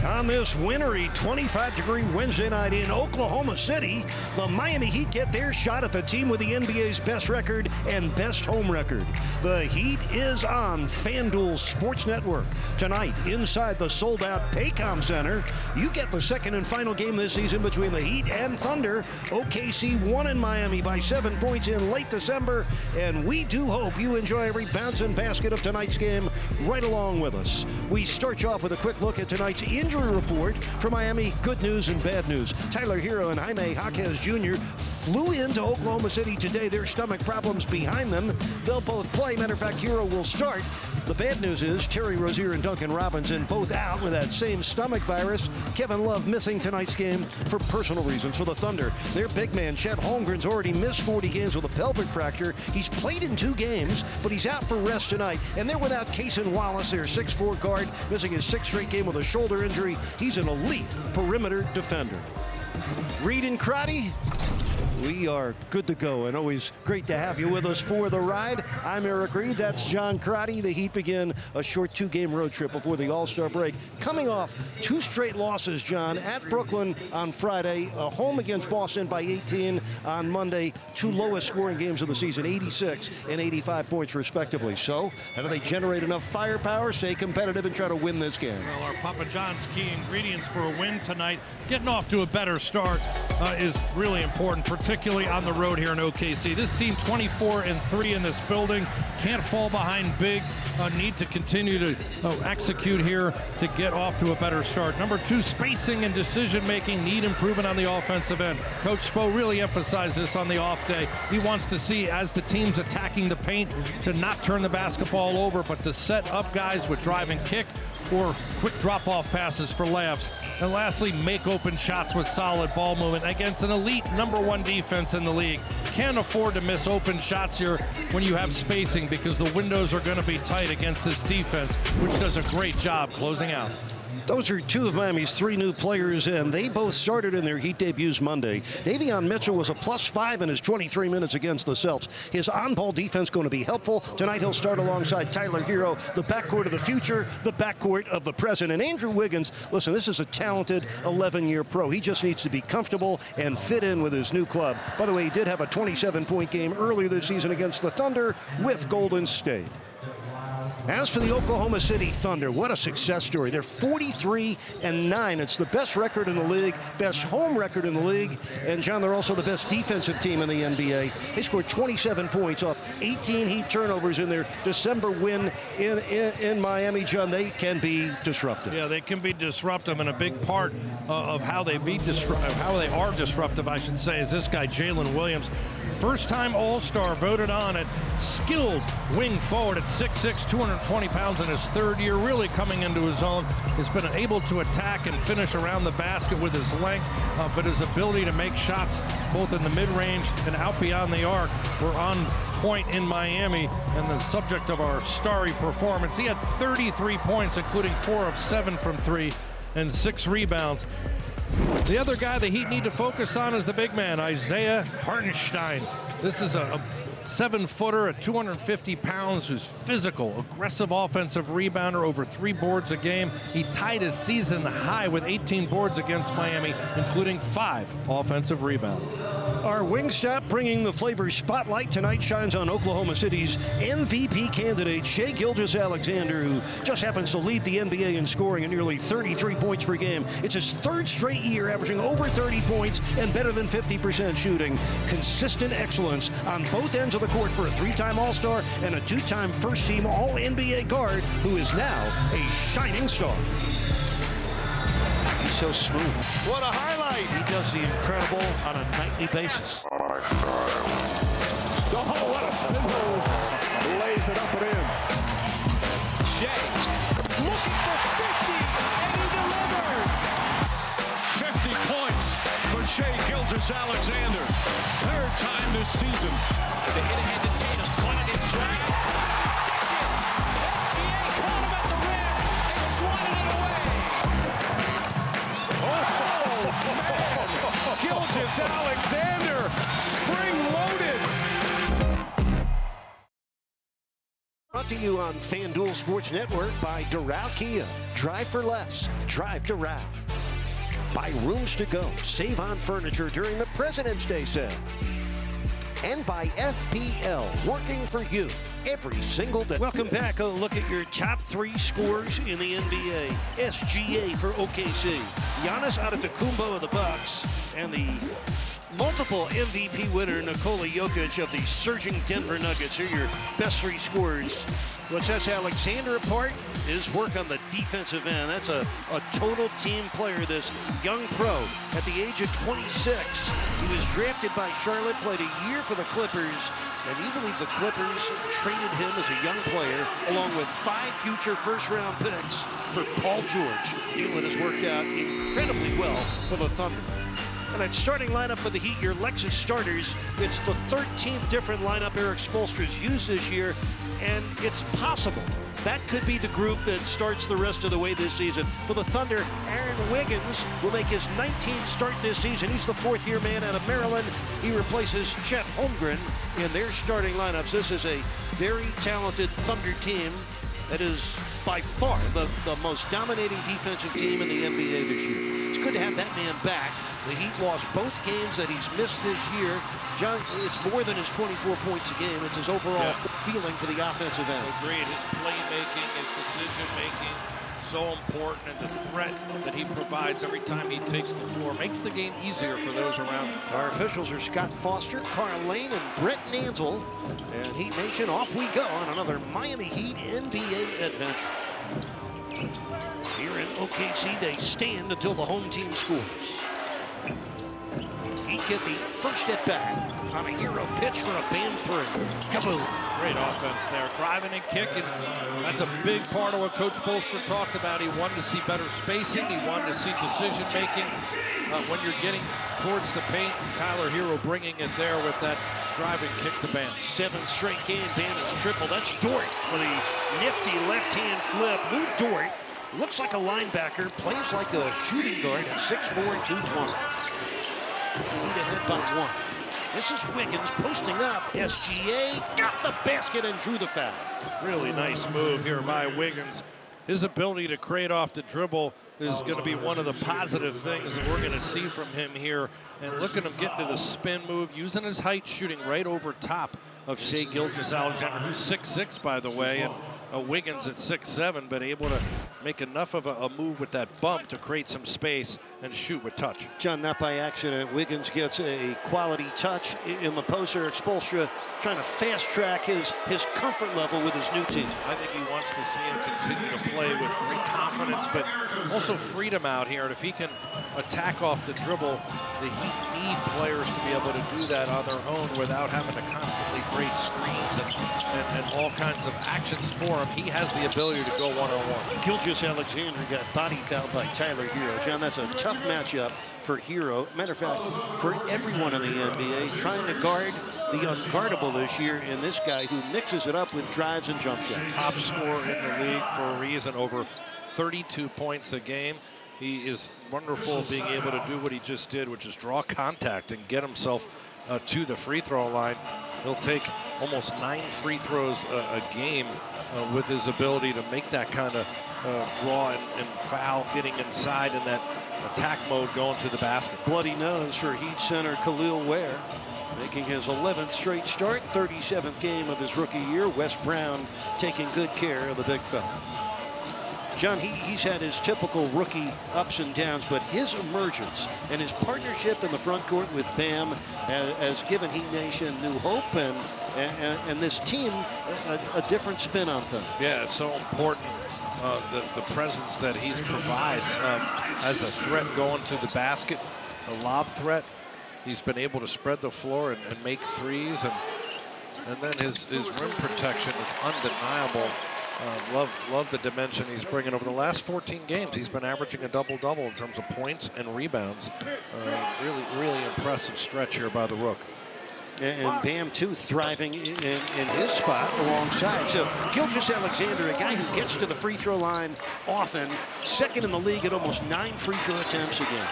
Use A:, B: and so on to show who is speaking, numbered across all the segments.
A: On this wintry 25-degree Wednesday night in Oklahoma City, the Miami Heat get their shot at the team with the NBA's best record and best home record. The Heat is on FanDuel Sports Network. Tonight, inside the sold-out Paycom Center, you get the second and final game this season between the Heat and Thunder. OKC won in Miami by 7 points in late December, and we do hope you enjoy every bounce and basket of tonight's game right along with us. We start you off with a quick look at tonight's injury report for Miami. Good news and bad news. Tyler Hero and Jaime Jaquez Jr. flew into Oklahoma City today. Their stomach problems behind them. They'll both play. Matter of fact, Hero will start. The bad news is Terry Rozier and Duncan Robinson both out with that same stomach virus. Kevin Love missing tonight's game for personal reasons for the Thunder. Their big man, Chet Holmgren's already missed 40 games with a pelvic fracture. He's played in 2 games, but he's out for rest tonight. And they're without Cason Wallace, their 6'4" guard, missing his 6th straight game with a shoulder injury. He's an elite perimeter defender. Reed and Crotty, we are good to go, and always great to have you with us for the ride. I'm Eric Reed. That's John Crotty. The Heat begin a short 2-game road trip before the All-Star break. Coming off 2 straight losses, John, at Brooklyn on Friday, a home against Boston by 18 on Monday. 2 lowest scoring games of the season, 86 and 85 points respectively. So how do they generate enough firepower, stay competitive, and try to win this game?
B: Well, our Papa John's key ingredients for a win tonight, getting off to a better start is really important, particularly on the road here in OKC. This team 24-3 in this building, can't fall behind big, need to continue to execute here to get off to a better start. Number 2, spacing and decision-making need improvement on the offensive end. Coach Spo really emphasized this on the off day. He wants to see, as the team's attacking the paint, to not turn the basketball over, but to set up guys with drive and kick or quick drop-off passes for layups. And lastly, make open shots with solid ball movement against an elite #1 defense in the league. Can't afford to miss open shots here when you have spacing, because the windows are going to be tight against this defense, which does a great job closing out.
A: Those are 2 of Miami's 3 new players, and they both started in their Heat debuts Monday. Davion Mitchell was a +5 in his 23 minutes against the Celtics. His on-ball defense going to be helpful. Tonight he'll start alongside Tyler Hero, the backcourt of the future, the backcourt of the present. And Andrew Wiggins, listen, this is a talented 11-year pro. He just needs to be comfortable and fit in with his new club. By the way, he did have a 27-point game earlier this season against the Thunder with Golden State. As for the Oklahoma City Thunder, what a success story. They're 43-9. It's the best record in the league, best home record in the league. And, John, they're also the best defensive team in the NBA. They scored 27 points off 18 Heat turnovers in their December win in Miami. John, they can be disruptive.
B: Yeah, they can be disruptive, and a big part of how they are disruptive, I should say, is this guy, Jalen Williams. First-time All-Star, voted on it. Skilled wing forward at 6'6", 220 pounds in his 3rd year, really coming into his own. Has been able to attack and finish around the basket with his length, but his ability to make shots both in the mid-range and out beyond the arc were on point in Miami, and the subject of our starry performance. He had 33 points, including 4 of 7 from 3 and 6 rebounds. The other guy the Heat need to focus on is the big man, Isaiah Hartenstein. This is a 7-footer at 250 pounds who's physical, aggressive offensive rebounder, over 3 boards a game. He tied his season high with 18 boards against Miami, including 5 offensive rebounds.
A: Our Wingstop bringing the flavor spotlight tonight shines on Oklahoma City's MVP candidate, Shai Gilgeous-Alexander, who just happens to lead the NBA in scoring at nearly 33 points per game. It's his 3rd straight year averaging over 30 points and better than 50% shooting. Consistent excellence on both ends of the court for a 3-time All-Star and a 2-time first-team All-NBA guard who is now a shining star. He's so smooth.
C: What a highlight!
A: He does the incredible on a nightly basis.
C: Oh, what a spin move. Lays it up and in.
D: Shai looking for 50, and he delivers.
C: 50 points for Shai Gilgeous-Alexander. 3rd time this season.
D: The hit ahead to Tatum. One in his shot. SGA caught him at the rim and swatted it away.
C: Gilgeous-Alexander, spring-loaded.
A: Brought to you on FanDuel Sports Network by Doral Kia. Drive for less. Drive Doral. By Rooms to Go. Save on furniture during the President's Day sale. And by FPL, working for you every single day. Welcome back. A look at your top 3 scores in the NBA. SGA for OKC. Giannis Antetokounmpo of the Bucks. And the multiple MVP winner Nikola Jokic of the surging Denver Nuggets. Here are your best 3 scores. What sets Alexander apart is work on the defensive end. That's a total team player, this young pro. At the age of 26, he was drafted by Charlotte, played a year for the Clippers, and you believe the Clippers traded him as a young player, along with 5 future first-round picks for Paul George. It has worked out incredibly well for the Thunder. And that starting lineup for the Heat, your Lexus starters, it's the 13th different lineup Erik Spoelstra's used this year, and it's possible that could be the group that starts the rest of the way this season. For the Thunder, Aaron Wiggins will make his 19th start this season. He's the 4th-year man out of Maryland. He replaces Chet Holmgren in their starting lineups. This is a very talented Thunder team that is by far the most dominating defensive team in the NBA this year. It's good to have that man back. The Heat lost both games that he's missed this year. John, it's more than his 24 points a game. It's his overall feeling for the offensive end.
B: Agreed. His playmaking, his decision-making, so important. And the threat that he provides every time he takes the floor makes the game easier for those around him.
A: Our officials are Scott Foster, Carl Lane, and Brett Nanzel. And Heat Nation, off we go on another Miami Heat NBA adventure. Here in OKC, they stand until the home team scores. He get the first at bat on a hero pitch for a band 3. Kaboom.
B: Great offense there, driving and kicking. That's a big part of what Coach Spoelstra talked about. He wanted to see better spacing. He wanted to see decision-making when you're getting towards the paint. Tyler Hero bringing it there with that driving kick to Bam.
A: 7th straight game, Bam is triple. That's Dort for the nifty left-hand flip. Lou Dort looks like a linebacker, plays like a shooting guard at 6'4", 220. Heat ahead by 1. This is Wiggins posting up. SGA got the basket and drew the foul.
B: Really nice move here by Wiggins. His ability to create off the dribble is going to be one of the positive things that we're going to see from him here. And look at him get to the spin move, using his height, shooting right over top of Shai Gilgeous-Alexander, who's 6'6", by the way. And Wiggins at 6'7", but able to make enough of a move with that bump to create some space and shoot with touch.
A: John, not by accident, Wiggins gets a quality touch in the post. Erik Spoelstra trying to fast-track his comfort level with his new team.
B: I think he wants to see him continue to play with great confidence, but also freedom out here. And if he can attack off the dribble, the Heat need players to be able to do that on their own without having to constantly break screens and all kinds of actions for him. He has the ability to go one-on-one.
A: Gilgeous-Alexander got body fouled by Tyler Hero. John, that's a tough matchup for Hero. Matter of fact, for everyone in the NBA, trying to guard the unguardable this year in this guy who mixes it up with drives and jump shots.
B: Top scorer in the league for a reason, over 32 points a game. He is wonderful being able to do what he just did, which is draw contact and get himself to the free throw line. He'll take almost 9 free throws a game with his ability to make that kind of draw and foul, getting inside in that attack mode, going to the basket.
A: Bloody nose for Heat center Khalil Ware, making his 11th straight start, 37th game of his rookie year. Wes Brown taking good care of the big fella. John, he's had his typical rookie ups and downs, but his emergence and his partnership in the front court with Bam has given Heat Nation new hope and this team a different spin on things.
B: Yeah, it's so important, the presence that he provides as a threat going to the basket, a lob threat. He's been able to spread the floor and make threes, and then his rim protection is undeniable. Love the dimension he's bringing over the last 14 games. He's been averaging a double-double in terms of points and rebounds. Really impressive stretch here by the Rook.
A: And Bam, too, thriving in his spot alongside. So Gilgeous-Alexander, a guy who gets to the free throw line often, second in the league at almost 9 free throw attempts a game.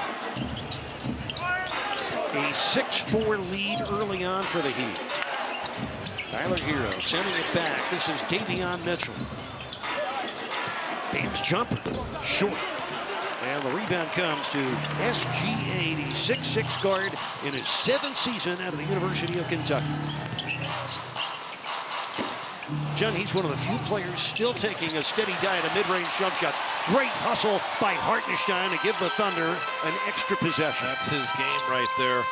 A: A 6-4 lead early on for the Heat. Tyler Hero sending it back. This is Davion Mitchell. Bam's jumper, short. And the rebound comes to SGA, the 6'6" guard in his 7th season out of the University of Kentucky. John, he's one of the few players still taking a steady diet of mid-range jump shot. Great hustle by Hartenstein to give the Thunder an extra possession.
B: That's his game right there.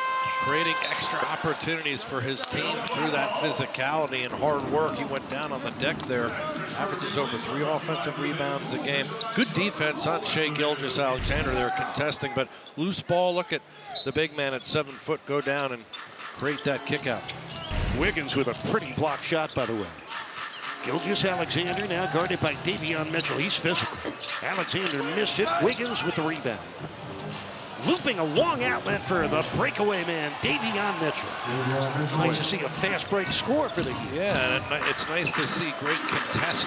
B: Creating extra opportunities for his team through that physicality and hard work. He went down on the deck there. Averages over 3 offensive rebounds a game. Good defense on Shai Gilgeous-Alexander there contesting, but loose ball. Look at the big man at 7 foot go down and create that kick out.
A: Wiggins with a pretty block shot, by the way. Gilgeous-Alexander now guarded by Davion Mitchell. He's physical. Alexander missed it. Wiggins with the rebound. Looping a long outlet for the breakaway man, Davion Mitchell. Nice to see a fast break score for the Heat.
B: Yeah, and it's nice to see great contest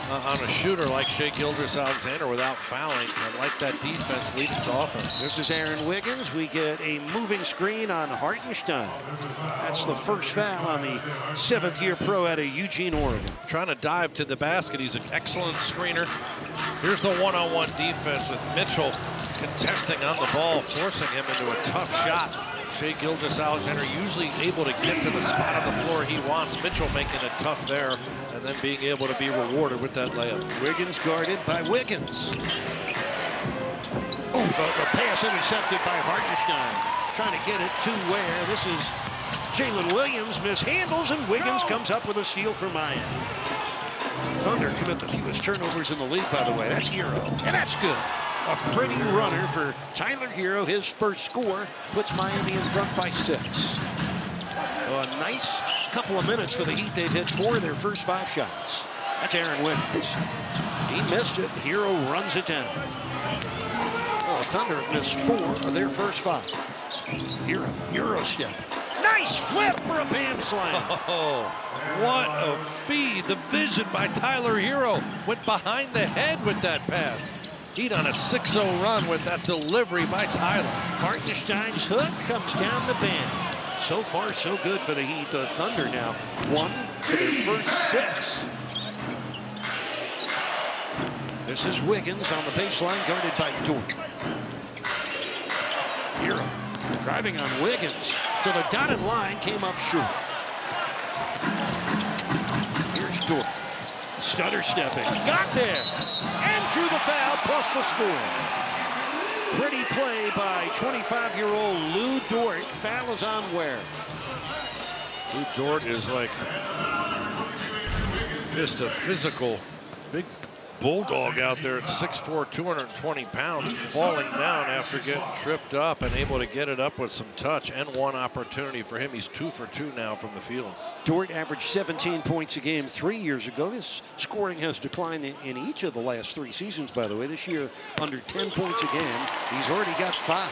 B: on a shooter like Shai Gilgeous-Alexander without fouling. I like that defense leading to offense.
A: This is Aaron Wiggins. We get a moving screen on Hartenstein. That's the first foul on the 7th-year pro out of Eugene, Oregon.
B: Trying to dive to the basket. He's an excellent screener. Here's the one-on-one defense with Mitchell contesting on the ball, forcing him into a tough shot. Shai Gilgeous-Alexander usually able to get to the spot on the floor he wants. Mitchell making it tough there, and then being able to be rewarded with that layup.
A: Wiggins guarded by Wiggins. Oh, the pass intercepted by Hartenstein. Trying to get it to where? This is Jalen Williams mishandles, and Wiggins comes up with a steal for Miami. Thunder commit the fewest turnovers in the league, by the way. That's Hero, and that's good. A pretty runner for Tyler Hero. His first score puts Miami in front by 6. A nice couple of minutes for the Heat. They've hit 4 of their first 5 shots. That's Aaron Wiggins. He missed it. Hero runs it down. Oh, Thunder missed 4 of their first 5. Hero step. Nice flip for a Bam slam.
B: Oh, what a feed. The vision by Tyler Hero went behind the head with that pass. Heat on a 6-0 run with that delivery by Tyler.
A: Hartenstein's hook comes down the band. So far, so good for the Heat. The Thunder now 1 for their first 6. This is Wiggins on the baseline, guarded by Dort. Hero driving on Wiggins to the dotted line, came up short. Here's Dort. Stutter stepping, got there, and drew the foul, plus the score. Pretty play by 25-year-old Lou Dort. Foul is on Ware.
B: Lou Dort is like just a physical, big bulldog out there at 6'4", 220 pounds, falling down after getting tripped up and able to get it up with some touch and 1 opportunity for him. He's 2 for 2 now from the field.
A: Dort averaged 17 points a game 3 years ago. His scoring has declined in each of the last 3 seasons, by the way. This year, under 10 points a game. He's already got 5.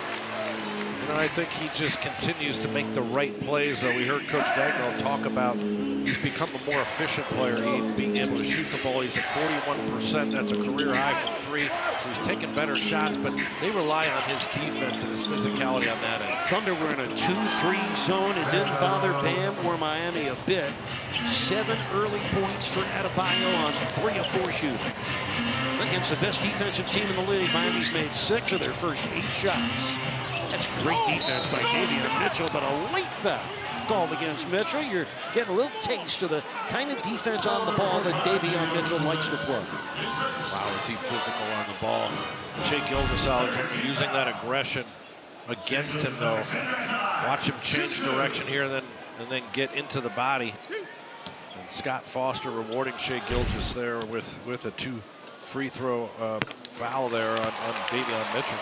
B: You know, I think he just continues to make the right plays, though. We heard Coach Dagnall talk about he's become a more efficient player. Being able to shoot the ball, he's at 41%. That's a career high from 3. So he's taking better shots, but they rely on his defense and his physicality on that end.
A: Thunder were in a 2-3 zone. It didn't bother Bam or Miami a bit. 7 early points for Adebayo on 3 of 4 shooting. Against the best defensive team in the league, Miami's made 6 of their first 8 shots. That's great defense by Davion Mitchell, but a late foul called against Mitchell. You're getting a little taste of the kind of defense on the ball that Davion Mitchell likes to play.
B: Wow, is he physical on the ball. Shai Gilgeous-Alexander using that aggression against him, though. Watch him change direction here and then get into the body. And Scott Foster rewarding Shai Gilgeous there with a 2 free throw foul there on Davion Mitchell.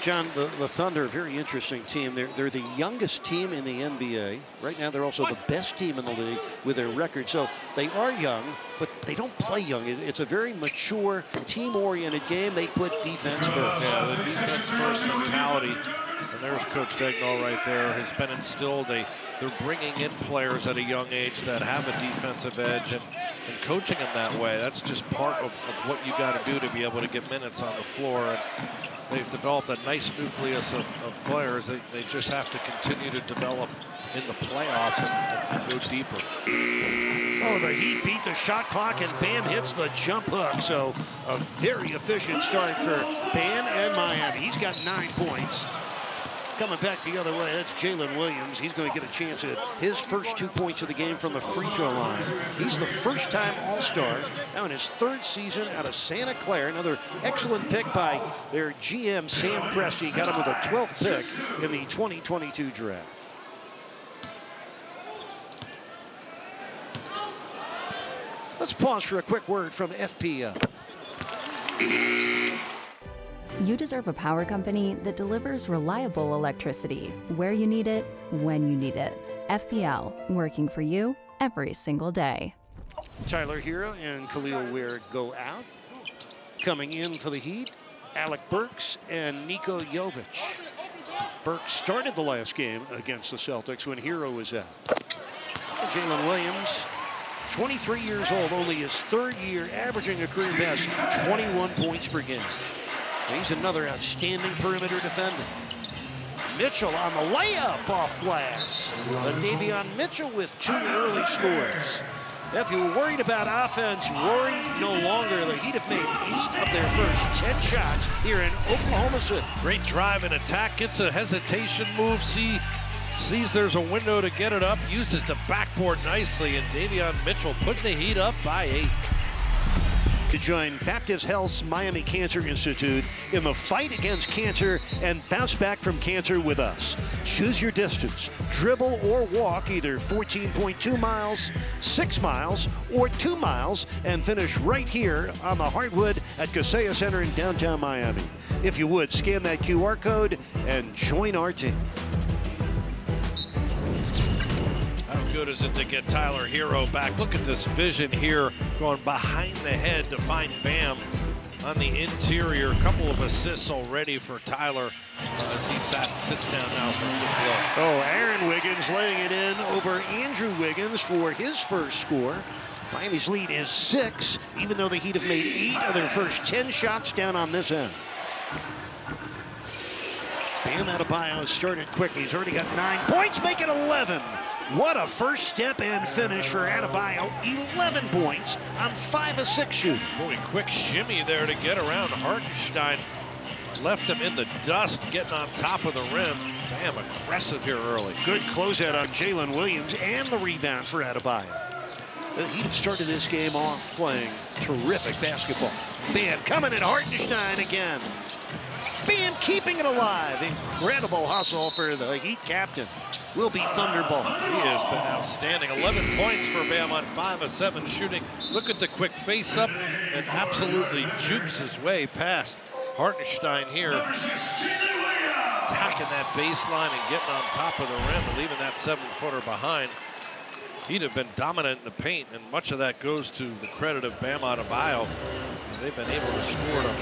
A: John, the Thunder, a very interesting team. They're the youngest team in the NBA. Right now, they're also the best team in the league with their record. So they are young, but they don't play young. It's a very mature, team-oriented game. They put defense first.
B: Yeah, the defense first mentality. And there's Coach Dagnall right there. Has been instilled. They're bringing in players at a young age that have a defensive edge. And and coaching him that way. That's just part of what you got to do to be able to get minutes on the floor. And they've developed a nice nucleus of players. They just have to continue to develop in the playoffs and go deeper.
A: Oh, the Heat beat the shot clock, and Bam hits the jump hook. So a very efficient start for Bam and Miami. He's got 9 points. Coming back the other way, that's Jalen Williams. He's going to get a chance at his first 2 points of the game from the free throw line. He's the first-time All-Star, now in his 3rd season out of Santa Clara. Another excellent pick by their GM, Sam Presti. Got him with a 12th pick in the 2022 draft. Let's pause for a quick word from FPL.
E: You deserve a power company that delivers reliable electricity where you need it, when you need it. FPL, working for you every single day.
A: Tyler Hero and Khalil Ware go out. Coming in for the Heat, Alec Burks and Niko Jovic. Burks started the last game against the Celtics when Hero was out. Jalen Williams, 23 years old, only his 3rd year, averaging a career best 21 points per game. He's another outstanding perimeter defender. Mitchell on the layup off glass. Davion Mitchell with 2 early scores. If you were worried about offense, worry no longer. The Heat have made 8 of their first 10 shots here in Oklahoma City.
B: Great drive and attack, gets a hesitation move, sees there's a window to get it up, uses the backboard nicely, and Davion Mitchell putting the Heat up by 8.
A: To join Baptist Health's Miami Cancer Institute in the fight against cancer and bounce back from cancer with us. Choose your distance, dribble or walk either 14.2 miles, 6 miles, or 2 miles, and finish right here on the hardwood at Kaseya Center in downtown Miami. If you would, scan that QR code and join our team.
B: How good is it to get Tyler Hero back? Look at this vision here, going behind the head to find Bam on the interior. A couple of assists already for Tyler as he sits down now for a good look.
A: Oh, Aaron Wiggins laying it in over Andrew Wiggins for his first score. Miami's lead is 6, even though the Heat have made 8 of their first 10 shots down on this end. Bam Adebayo started quickly. He's already got 9 points, make it 11. What a first step and finish for Adebayo. 11 points on 5 of 6 shooting.
B: Boy, quick shimmy there to get around Hartenstein. Left him in the dust, getting on top of the rim. Bam, aggressive here early.
A: Good closeout on Jalen Williams and the rebound for Adebayo. The Heat have started this game off playing terrific basketball. Bam coming at Hartenstein again. Bam keeping it alive. Incredible hustle for the Heat captain. Will be Thunderball.
B: He has been outstanding. 11 points for Bam on 5 of 7 shooting. Look at the quick face up and absolutely jukes his way past Hartenstein here. Attacking that baseline and getting on top of the rim and leaving that 7-footer behind. He'd have been dominant in the paint, and much of that goes to the credit of Bam Adebayo. They've been able to score at a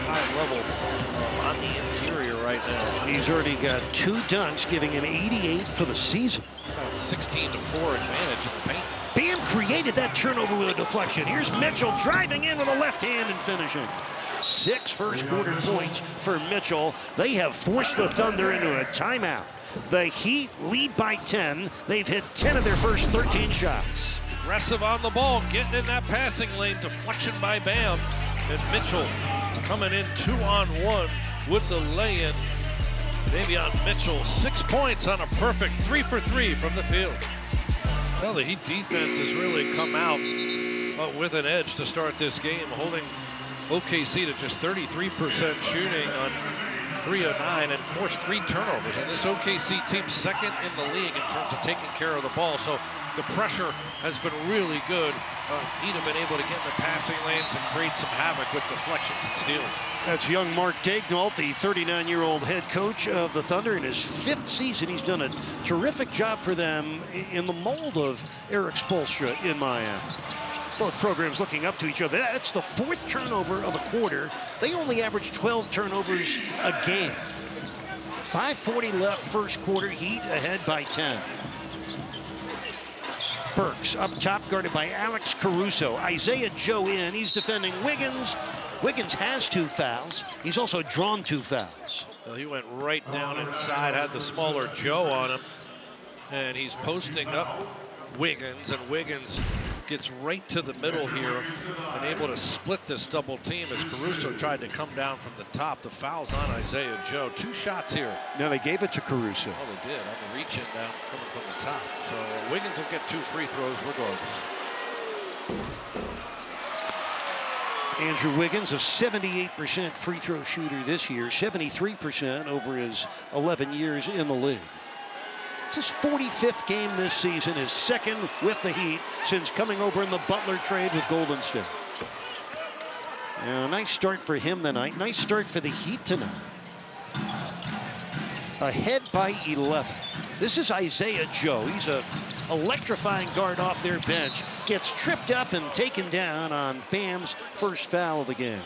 B: high level on the interior right now.
A: He's already got 2 dunks, giving him 88 for the season.
B: About 16-4 advantage in the paint.
A: Bam created that turnover with a deflection. Here's Mitchell driving in with a left hand and finishing. 6 first quarter points for Mitchell. They have forced the Thunder into a timeout. The Heat lead by 10. They've hit 10 of their first 13 shots.
B: Aggressive on the ball, getting in that passing lane. Deflection by Bam. And Mitchell coming in 2-on-1 with the lay-in. Davion Mitchell, 6 points on a perfect 3 for 3 from the field. Well, the Heat defense has really come out with an edge to start this game, holding OKC to just 33% shooting on 3 of 9 and forced 3 turnovers. And this OKC team second in the league in terms of taking care of the ball. So the pressure has been really good. Heat have been able to get in the passing lanes and create some havoc with deflections and steals.
A: That's young Mark Daigneault, the 39-year-old head coach of the Thunder. In his 5th season, he's done a terrific job for them in the mold of Eric Spoelstra in Miami. Both programs looking up to each other. That's the 4th turnover of the quarter. They only average 12 turnovers a game. 5:40 left first quarter. Heat ahead by 10. Burks up top, guarded by Alex Caruso. Isaiah Joe in. He's defending Wiggins. Wiggins has 2 fouls. He's also drawn 2 fouls.
B: Well, he went right down inside, had the smaller Joe on him, and he's posting up Wiggins, and Wiggins gets right to the middle here and able to split this double team as Caruso tried to come down from the top. The foul's on Isaiah Joe. 2 shots here.
A: Now they gave it to Caruso.
B: Oh, they did. On the reach in down coming from the top. So Wiggins will get 2 free throws regardless.
A: Andrew Wiggins, a 78% free throw shooter this year, 73% over his 11 years in the league. It's his 45th game this season, his 2nd with the Heat since coming over in the Butler trade with Golden State. Nice start for him tonight. Nice start for the Heat tonight. Ahead by 11. This is Isaiah Joe. He's a electrifying guard off their bench. Gets tripped up and taken down on Bam's first foul of the game.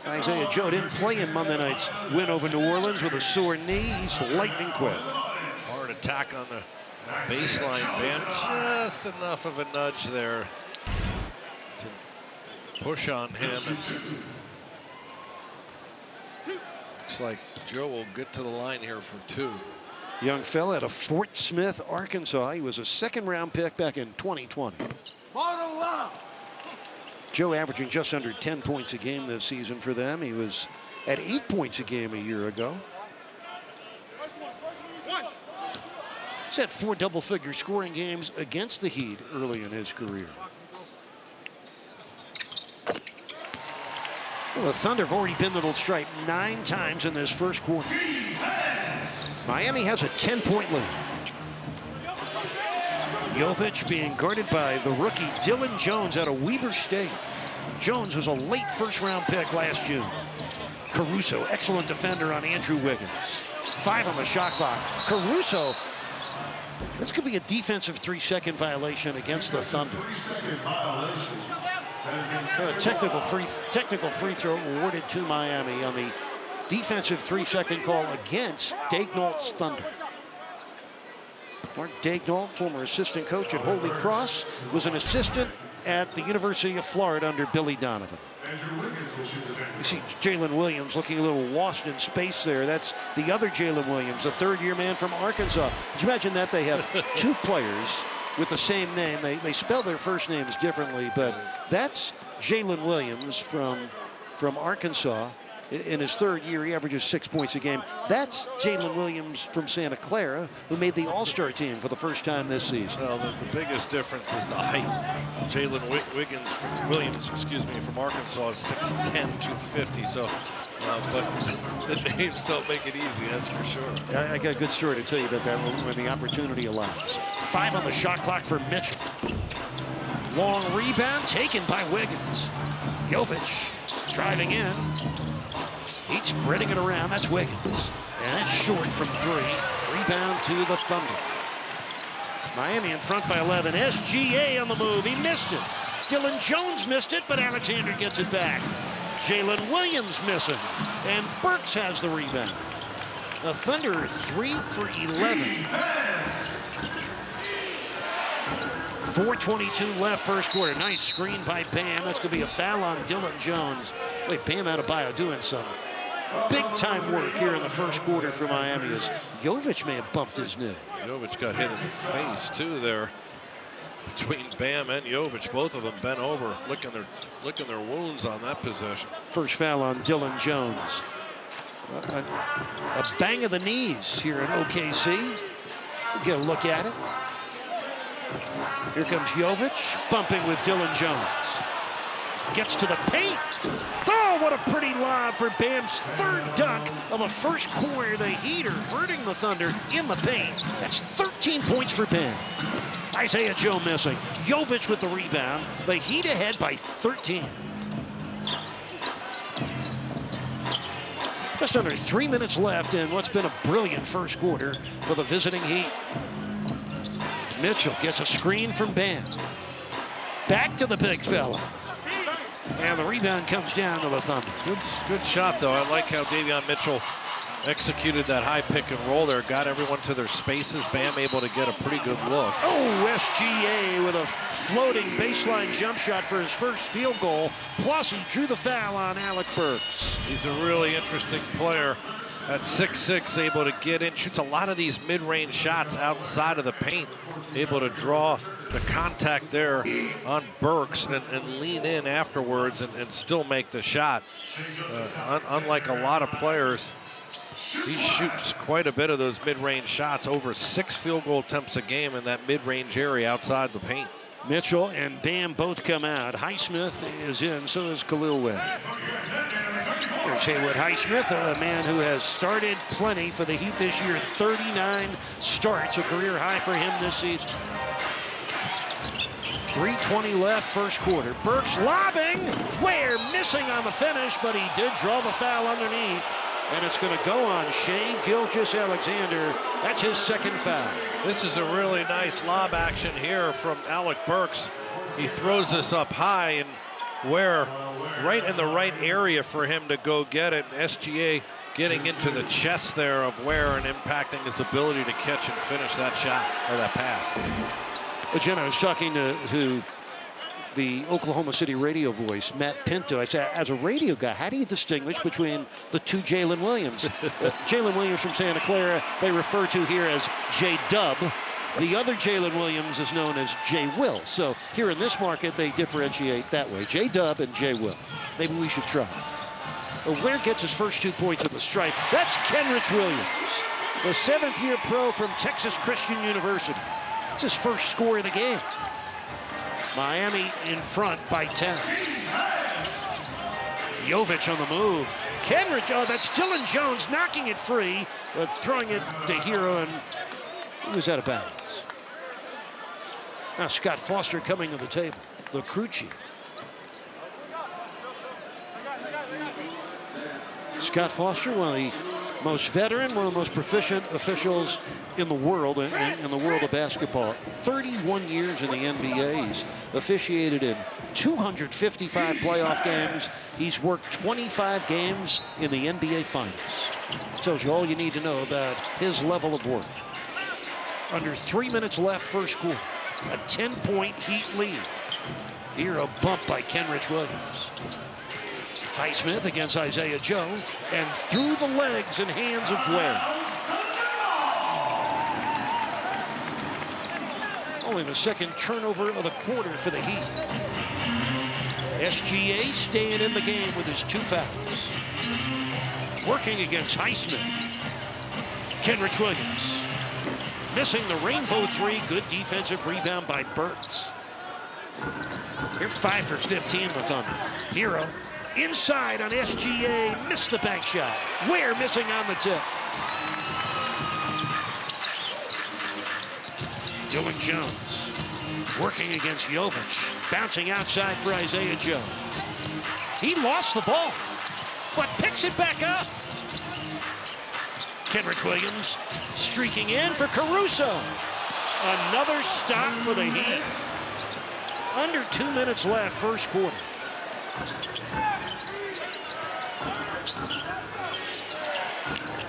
A: Isaiah Joe didn't play in Monday night's win over New Orleans with a sore knee. He's lightning quick.
B: Hard attack on the baseline. Bam, just enough of a nudge there to push on him. Looks like Joe will get to the line here for 2.
A: Young fella out of Fort Smith, Arkansas. He was a 2nd-round pick back in 2020. Joe averaging just under 10 points a game this season for them. He was at 8 points a game a year ago. He's had 4 double-figure scoring games against the Heat early in his career. Well, the Thunder have already been to the stripe 9 times in this first quarter. Miami has a 10-point lead. Jovic being guarded by the rookie Dylan Jones out of Weber State. Jones was a late first-round pick last June. Caruso, excellent defender on Andrew Wiggins. 5 on the shot clock. Caruso, this could be a defensive 3-second violation against the Thunder. A technical free throw awarded to Miami on the defensive 3-second call against Daigneault's Thunder. Mark Daigneault, former assistant coach at Holy Cross, was an assistant at the University of Florida under Billy Donovan. You see Jalen Williams looking a little lost in space there. That's the other Jalen Williams, a 3rd-year man from Arkansas. Could you imagine that? They have 2 players with the same name. They spell their first names differently, but that's Jalen Williams from Arkansas. In his 3rd year, he averages 6 points a game. That's Jalen Williams from Santa Clara, who made the All-Star team for the first time this season.
B: Well, the biggest difference is the height. Jalen Williams, from Arkansas is 6'10", 250. So, but the names don't make it easy, that's for sure.
A: I got a good story to tell you about that when the opportunity allows. 5 on the shot clock for Mitchell. Long rebound taken by Wiggins. Jovic driving in. He's spreading it around. That's Wiggins. And it's short from 3. Rebound to the Thunder. Miami in front by 11. SGA on the move. He missed it. Dylan Jones missed it, but Alexander gets it back. Jalen Williams missing. And Burks has the rebound. The Thunder are 3 for 11. 4:22 left first quarter. Nice screen by Bam. That's going to be a foul on Dylan Jones. Wait, Bam Adebayo doing some big-time work here in the first quarter for Miami as Jovic may have bumped his knee.
B: Jovic got hit in the face, too, there. Between Bam and Jovic, both of them bent over, licking their wounds on that possession.
A: First foul on Dylan Jones. A bang of the knees here in OKC. We'll get a look at it. Here comes Jovic, bumping with Dylan Jones. Gets to the paint. Oh, what a pretty lob for Bam's 3rd dunk of the first quarter. The Heat are hurting the Thunder in the paint. That's 13 points for Bam. Isaiah Joe missing. Jovic with the rebound. The Heat ahead by 13. Just under 3 minutes left in what's been a brilliant first quarter for the visiting Heat. Mitchell gets a screen from Bam. Back to the big fella. And the rebound comes down to the Thunder.
B: Good shot, though. I like how Davion Mitchell executed that high pick and roll there, got everyone to their spaces. Bam able to get a pretty good look.
A: Oh, SGA with a floating baseline jump shot for his first field goal. Plus, he drew the foul on Alec Burks.
B: He's a really interesting player at 6'6", able to get in, shoots a lot of these mid-range shots outside of the paint, able to draw the contact there on Burks and lean in afterwards and still make the shot. Unlike a lot of players, he shoots quite a bit of those mid-range shots, over 6 field goal attempts a game in that mid-range area outside the paint.
A: Mitchell and Bam both come out. Highsmith is in, so is Khalil Webb. Here's Haywood Highsmith, a man who has started plenty for the Heat this year. 39 starts, a career high for him this season. 3:20 left, first quarter. Burks lobbing. Ware missing on the finish, but he did draw the foul underneath. And it's going to go on Shai Gilgeous-Alexander. That's his second foul.
B: This is a really nice lob action here from Alec Burks. He throws this up high, and Ware right in the right area for him to go get it. SGA getting into the chest there of Ware and impacting his ability to catch and finish that shot or that pass.
A: Jen, I was talking to the Oklahoma City radio voice, Matt Pinto. I said, as a radio guy, how do you distinguish between the two Jalen Williams? Jalen Williams from Santa Clara, they refer to here as J-Dub. The other Jalen Williams is known as J-Will. So here in this market, they differentiate that way, J-Dub and J-Will. Maybe we should try. Ware gets his first 2 points at the stripe. That's Kenrich Williams, the 7th-year pro from Texas Christian University. It's his first score of the game. Miami in front by 10. Jovic on the move. Kenrich, oh, that's Dylan Jones knocking it free, but throwing it to Hero, and he was out of bounds. Now Scott Foster coming to the table, the crew chief. Scott Foster, one of the most veteran, one of the most proficient officials in the world, in the world of basketball. 31 years in the NBA. He's officiated in 255 playoff games. He's worked 25 games in the NBA Finals. Tells you all you need to know about his level of work. Under 3 minutes left, first quarter. A 10-point Heat lead. Here a bump by Kenrich Williams. Highsmith against Isaiah Joe, and through the legs and hands of Ware. Only the second turnover of the quarter for the Heat. SGA staying in the game with his 2 fouls. Working against Highsmith. Kenrich Williams. Missing the rainbow 3. Good defensive rebound by Burks. You're 5 for 15 with Thunder. Hero. Inside on SGA, missed the bank shot. Ware missing on the tip. Dylan Jones working against Jovic, bouncing outside for Isaiah Joe. He lost the ball, but picks it back up. Kenrich Williams streaking in for Caruso. Another stop for the Heat. Under 2 minutes left, first quarter.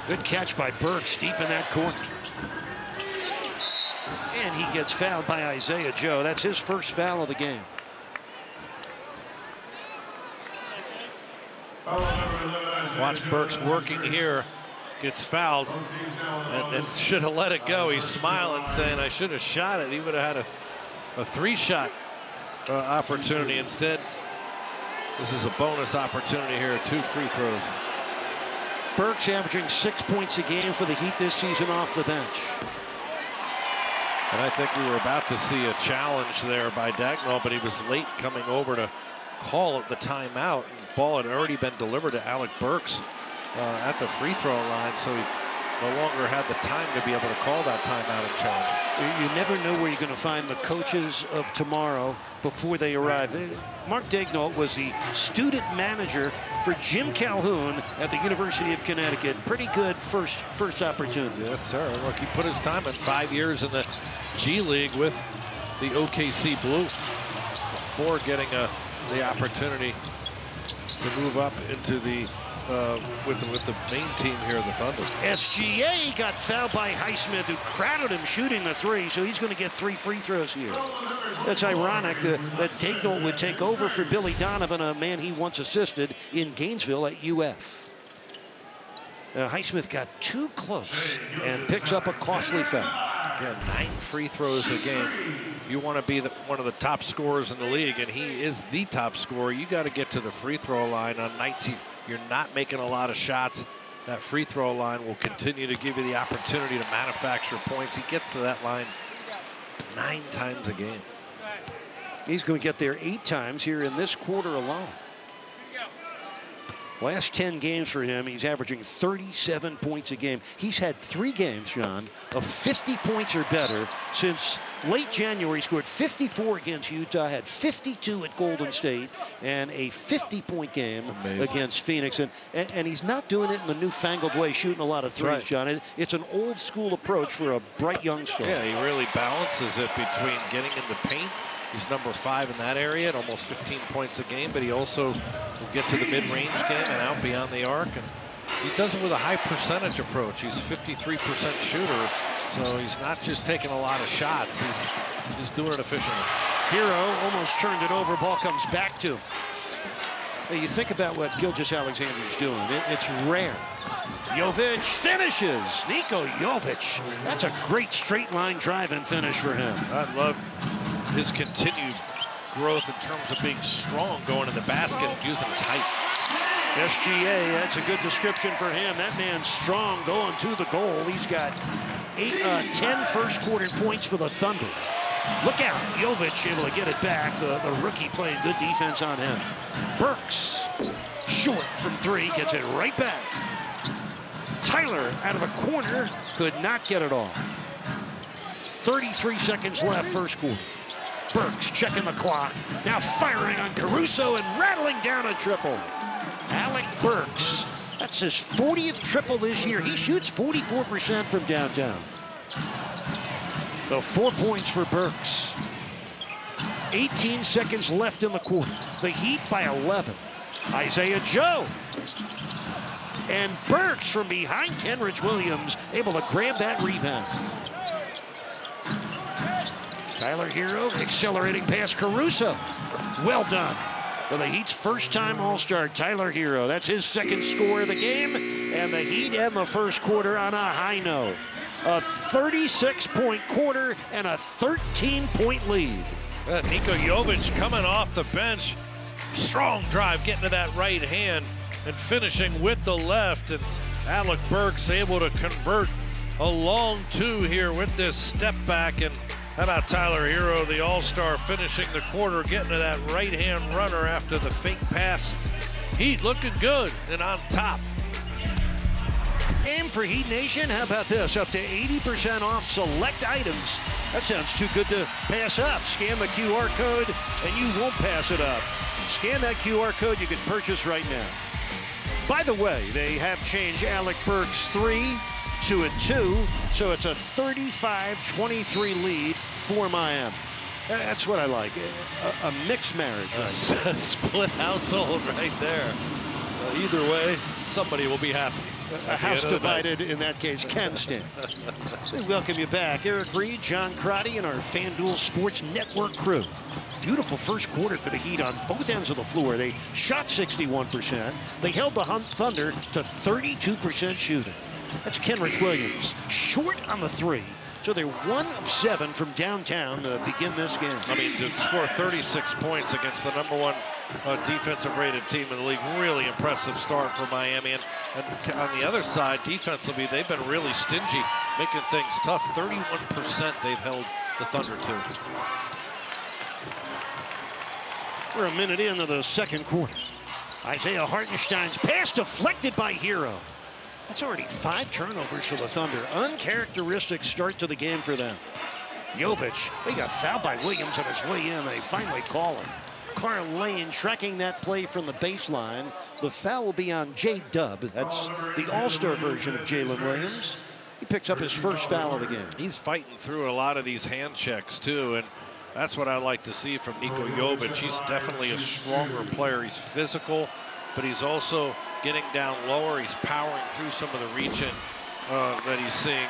A: Good catch by Burks deep in that corner. And he gets fouled by Isaiah Joe. That's his first foul of the game.
B: Watch Burks working here. Gets fouled and should have let it go. He's smiling, saying, I should have shot it. He would have had a 3-shot opportunity. Instead, this is a bonus opportunity here, 2 free throws.
A: Burks averaging 6 points a game for the Heat this season off the bench.
B: And I think we were about to see a challenge there by Dagnall, but he was late coming over to call the timeout. And the ball had already been delivered to Alec Burks at the free throw line, so he no longer had the time to be able to call that timeout and challenge.
A: You never know where you're going to find the coaches of tomorrow before they arrive. Mark Daigneault was the student manager for Jim Calhoun at the University of Connecticut. Pretty good first opportunity.
B: Yes, sir. Look, he put his time in 5 years in the G League with the OKC Blue before getting the opportunity to move up into the with the main team here, the Thunder.
A: SGA got fouled by Highsmith, who crowded him shooting the three, so he's going to get 3 free throws here. That's ironic that Daigle would take over for Billy Donovan, a man he once assisted in Gainesville at UF. Highsmith got too close and picks up a costly foul.
B: Again, 9 free throws a game. You want to be one of the top scorers in the league, and he is the top scorer. You got to get to the free throw line on nights you're not making a lot of shots. That free throw line will continue to give you the opportunity to manufacture points. He gets to that line 9 times a game.
A: He's going to get there 8 times here in this quarter alone. Last 10 games for him, he's averaging 37 points a game. He's had 3 games, John, of 50 points or better since late January. He scored 54 against Utah, had 52 at Golden State, and a 50-point game against Phoenix. And he's not doing it in the newfangled way, shooting a lot of threes, right, John. It's an old-school approach for a bright young star.
B: Yeah, he really balances it between getting in the paint. He's number 5 in that area at almost 15 points a game, but he also will get to the mid-range game and out beyond the arc. And he does it with a high percentage approach. He's 53% shooter, so he's not just taking a lot of shots. He's doing it efficiently.
A: Hero almost turned it over. Ball comes back to him. Now you think about what Gilgeous-Alexander's doing. It's rare. Jovic finishes. Niko Jovic. That's a great straight line drive and finish for him.
B: I love his continued growth in terms of being strong, going in the basket and using his height.
A: SGA, that's a good description for him. That man's strong going to the goal. He's got 10 first quarter points for the Thunder. Look out, Jovic able to get it back. The rookie playing good defense on him. Burks, short from 3, gets it right back. Tyler out of a corner, could not get it off. 33 seconds left first quarter. Burks checking the clock, now firing on Caruso and rattling down a triple. Alec Burks, that's his 40th triple this year. He shoots 44% from downtown. So 4 points for Burks. 18 seconds left in the quarter. The Heat by 11. Isaiah Joe. And Burks from behind Kenrich Williams able to grab that rebound. Tyler Hero accelerating past Caruso. Well done. For the Heat's first-time All-Star, Tyler Hero. That's his 2nd score of the game. And the Heat end the first quarter on a high note. A 36-point quarter and a 13-point lead.
B: Niko Jovic coming off the bench. Strong drive, getting to that right hand and finishing with the left. And Alec Burks able to convert a long 2 here with this step back. And how about Tyler Hero, the All-Star, finishing the quarter, getting to that right-hand runner after the fake pass. Heat looking good and on top.
A: Game for Heat Nation. How about this? Up to 80% off select items. That sounds too good to pass up. Scan the QR code and you won't pass it up. Scan that QR code, you can purchase right now. By the way, they have changed Alec Burks' 3 to a 2, so it's a 35-23 lead for Miami. That's what I like, a mixed marriage. Right?
B: A split household right there. Either way, somebody will be happy.
A: A house divided, in that case, can stand. We welcome you back. Eric Reed, John Crotty, and our FanDuel Sports Network crew. Beautiful first quarter for the Heat on both ends of the floor. They shot 61%. They held the Thunder to 32% shooting. That's Kenrich Williams, short on the 3. So they're 1 of 7 from downtown to begin this game.
B: I mean, to score 36 points against the #1 defensive rated team in the league, really impressive start for Miami. And on the other side, defensively, they've been really stingy, making things tough. 31% they've held the Thunder to.
A: We're a minute into the second quarter. Isaiah Hartenstein's pass deflected by Hero. That's already 5 turnovers for the Thunder. Uncharacteristic start to the game for them. Jovic, they got fouled by Williams on his way in. They finally call him. Carl Lane tracking that play from the baseline. The foul will be on J-Dub. That's the All-Star version of Jalen Williams. He picks up his first foul of the game.
B: He's fighting through a lot of these hand checks, too, and that's what I like to see from Niko Jovic. He's definitely a stronger player. He's physical, but he's also getting down lower. He's powering through some of the reach-in that he's seeing.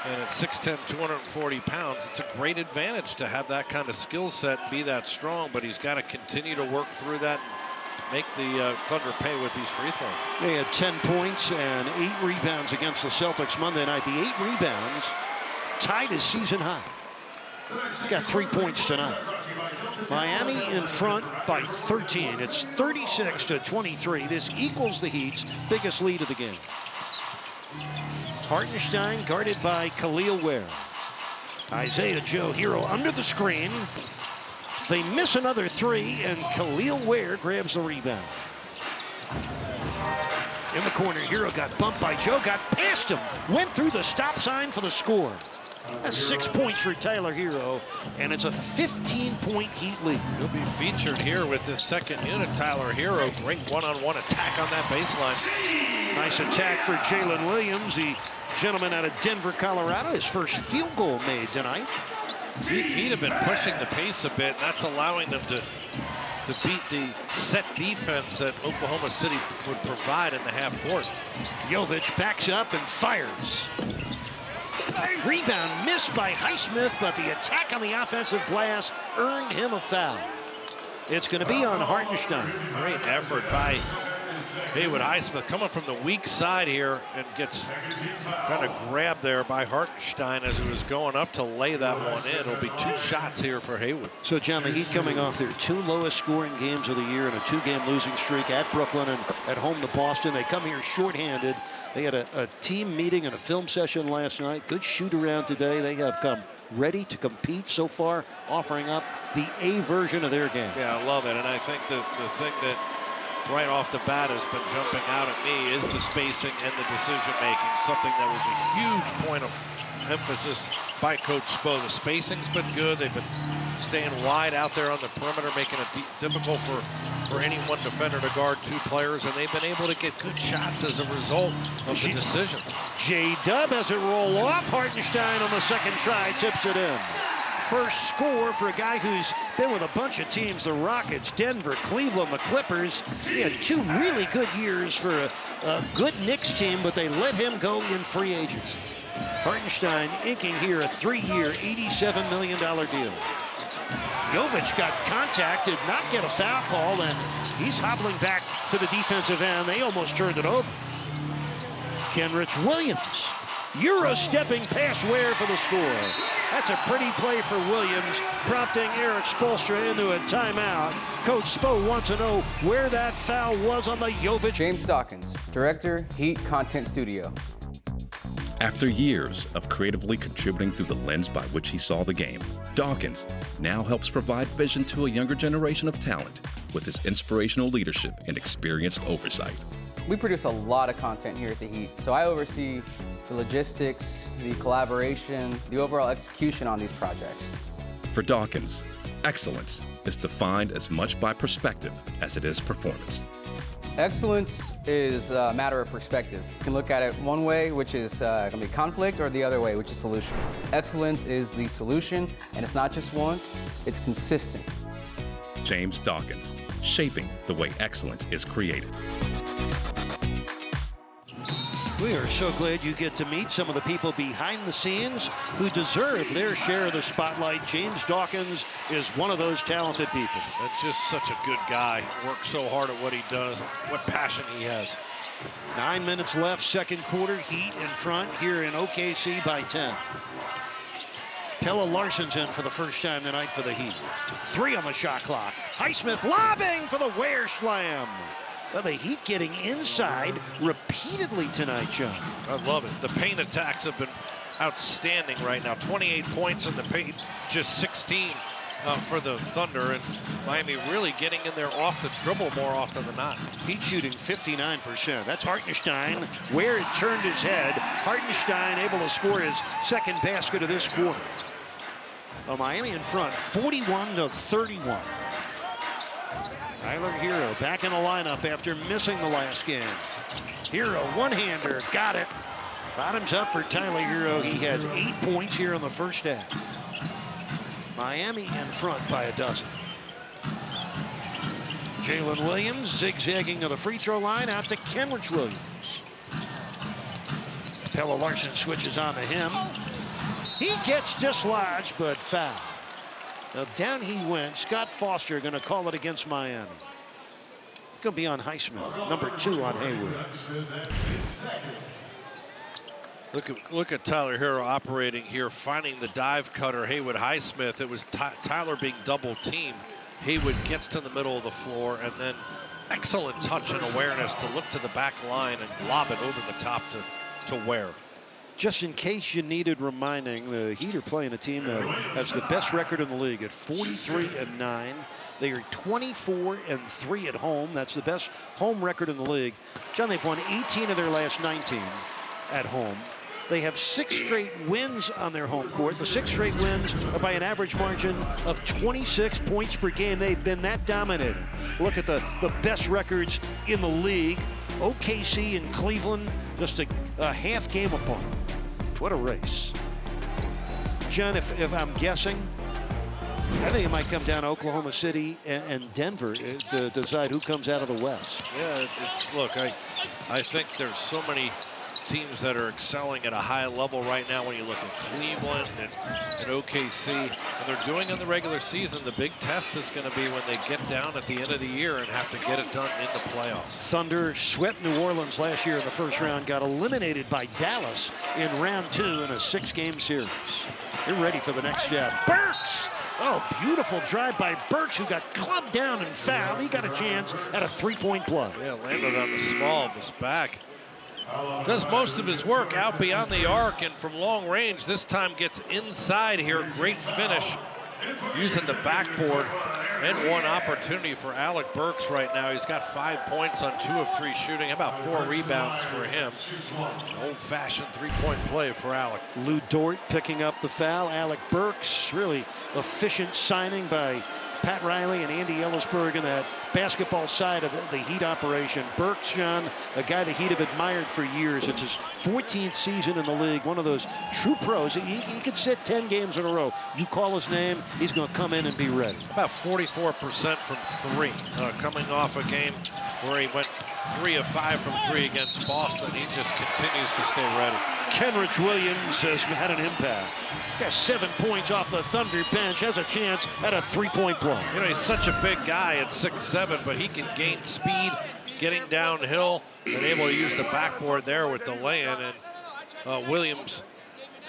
B: And at 6'10", 240 pounds, it's a great advantage to have that kind of skill set and be that strong, but he's got to continue to work through that and make the Thunder pay with these free throws.
A: They had 10 points and 8 rebounds against the Celtics Monday night. The 8 rebounds tied his season high. He's got 3 points tonight. Miami in front by 13. It's 36-23. This equals the Heat's biggest lead of the game. Hartenstein guarded by Khalil Ware. Isaiah Joe Hero under the screen. They miss another 3, and Khalil Ware grabs the rebound. In the corner, Hero got bumped by Joe, got past him, went through the stop sign for the score. That's 6 points for Tyler Hero, and it's a 15-point Heat lead.
B: He'll be featured here with this second unit. Tyler Hero, great one-on-one attack on that baseline.
A: Nice attack for Jalen Williams, the gentleman out of Denver, Colorado. His first field goal made tonight.
B: He'd have been pushing the pace a bit, and that's allowing them to beat the set defense that Oklahoma City would provide in the half court.
A: Jovic backs up and fires. Rebound missed by Highsmith, but the attack on the offensive glass earned him a foul. It's going to be on Hartenstein.
B: Great effort by Haywood Highsmith coming from the weak side here and gets kind of grabbed there by Hartenstein as he was going up to lay that one in. It'll be 2 shots here for Haywood.
A: So, John, the Heat coming off their 2 lowest scoring games of the year and a 2-game losing streak at Brooklyn and at home to Boston. They come here shorthanded. They had a team meeting and a film session last night. Good shoot around today. They have come ready to compete so far, offering up the A version of their game.
B: Yeah, I love it. And I think the thing that right off the bat has been jumping out at me is the spacing and the decision making, something that was a huge point of emphasis by Coach Spo. The spacing's been good. They've been staying wide out there on the perimeter, making it difficult for any one defender to guard 2 players, and they've been able to get good shots as a result of the decisions.
A: J-Dub has it roll off. Hartenstein on the second try tips it in. First score for a guy who's been with a bunch of teams, the Rockets, Denver, Cleveland, the Clippers. He had 2 really good years for a good Knicks team, but they let him go in free agency. Hartenstein inking here a 3-year, $87 million deal. Jovic got contact, did not get a foul call, and he's hobbling back to the defensive end. They almost turned it over. Kenrich Williams, Euro stepping past Ware for the score. That's a pretty play for Williams, prompting Eric Spoelstra into a timeout. Coach Spo wants to know where that foul was on the Jovic.
F: James Dawkins, Director, Heat Content Studio.
G: After years of creatively contributing through the lens by which he saw the game, Dawkins now helps provide vision to a younger generation of talent with his inspirational leadership and experienced oversight.
F: We produce a lot of content here at the Heat, so I oversee the logistics, the collaboration, the overall execution on these projects.
G: For Dawkins, excellence is defined as much by perspective as it is performance.
F: Excellence is a matter of perspective. You can look at it one way, which is going to be conflict, or the other way, which is solution. Excellence is the solution, and it's not just once, it's consistent.
G: James Dawkins, shaping the way excellence is created.
A: We are so glad you get to meet some of the people behind the scenes who deserve their share of the spotlight. James Dawkins is one of those talented people.
B: That's just such a good guy. Works so hard at what he does, what passion he has.
A: 9 minutes left, second quarter. Heat in front here in OKC by 10. Pelle Larsson's in for the first time tonight for the Heat. 3 on the shot clock. Highsmith lobbing for the Ware slam. Well, the Heat getting inside repeatedly tonight, John.
B: I love it. The paint attacks have been outstanding right now. 28 points in the paint, just 16 for the Thunder, and Miami really getting in there off the dribble more often than not.
A: Heat shooting 59%. That's Hartenstein. Where it turned his head. Hartenstein able to score his second basket of this quarter. Well, Miami in front, 41-31. Tyler Hero back in the lineup after missing the last game. Hero, one-hander, got it. Bottoms up for Tyler Hero. He has 8 points here in the first half. Miami in front by a dozen. Jalen Williams zigzagging to the free throw line out to Kenrich Williams. Pelle Larsson switches on to him. He gets dislodged, but foul. Now down he went. Scott Foster going to call it against Miami. Going to be on Highsmith, number 2 on Haywood.
B: Look at Tyler Hero operating here, finding the dive cutter, Haywood Highsmith. It was Tyler being double teamed. Haywood gets to the middle of the floor, and then excellent touch and awareness to look to the back line and lob it over the top to Ware.
A: Just in case you needed reminding, the Heat are playing a team that has the best record in the league at 43-9. They are 24-3 at home. That's the best home record in the league. John, they've won 18 of their last 19 at home. They have 6 straight wins on their home court. The 6 straight wins are by an average margin of 26 points per game. They've been that dominating. Look at the best records in the league. OKC and Cleveland just a half game apart. What a race. John, if I'm guessing, I think it might come down to Oklahoma City and Denver to decide who comes out of the West.
B: Yeah, look, I think there's so many teams that are excelling at a high level right now when you look at Cleveland and OKC. And they're doing in the regular season. The big test is going to be when they get down at the end of the year and have to get it done in the playoffs.
A: Thunder swept New Orleans last year in the first round, got eliminated by Dallas in round 2 in a 6-game series. They're ready for the next step. Burks! Oh, beautiful drive by Burks, who got clubbed down and fouled. He got a chance at a 3-point play.
B: Yeah, landed on the small of his back. Does most of his work out beyond the arc and from long range. This time gets inside here. Great finish using the backboard. And one opportunity for Alec Burks right now. He's got 5 points on 2 of 3 shooting. How about 4 rebounds for him? Old-fashioned 3-point play for Alec.
A: Lou Dort picking up the foul. Alec Burks, really efficient signing by Pat Riley and Andy Ellisberg in that basketball side of the Heat operation. Burks, John, a guy the Heat have admired for years. It's his 14th season in the league. One of those true pros. He could sit 10 games in a row. You call his name, he's going to come in and be ready.
B: About 44% from 3, coming off a game where he went 3 of 5 from 3 against Boston. He just continues to stay ready.
A: Kenrich Williams has had an impact. Got 7 points off the Thunder bench, has a chance at a 3-point play.
B: You know, he's such a big guy at 6'7", but he can gain speed getting downhill and able to use the backboard there with the lay-in. And Williams,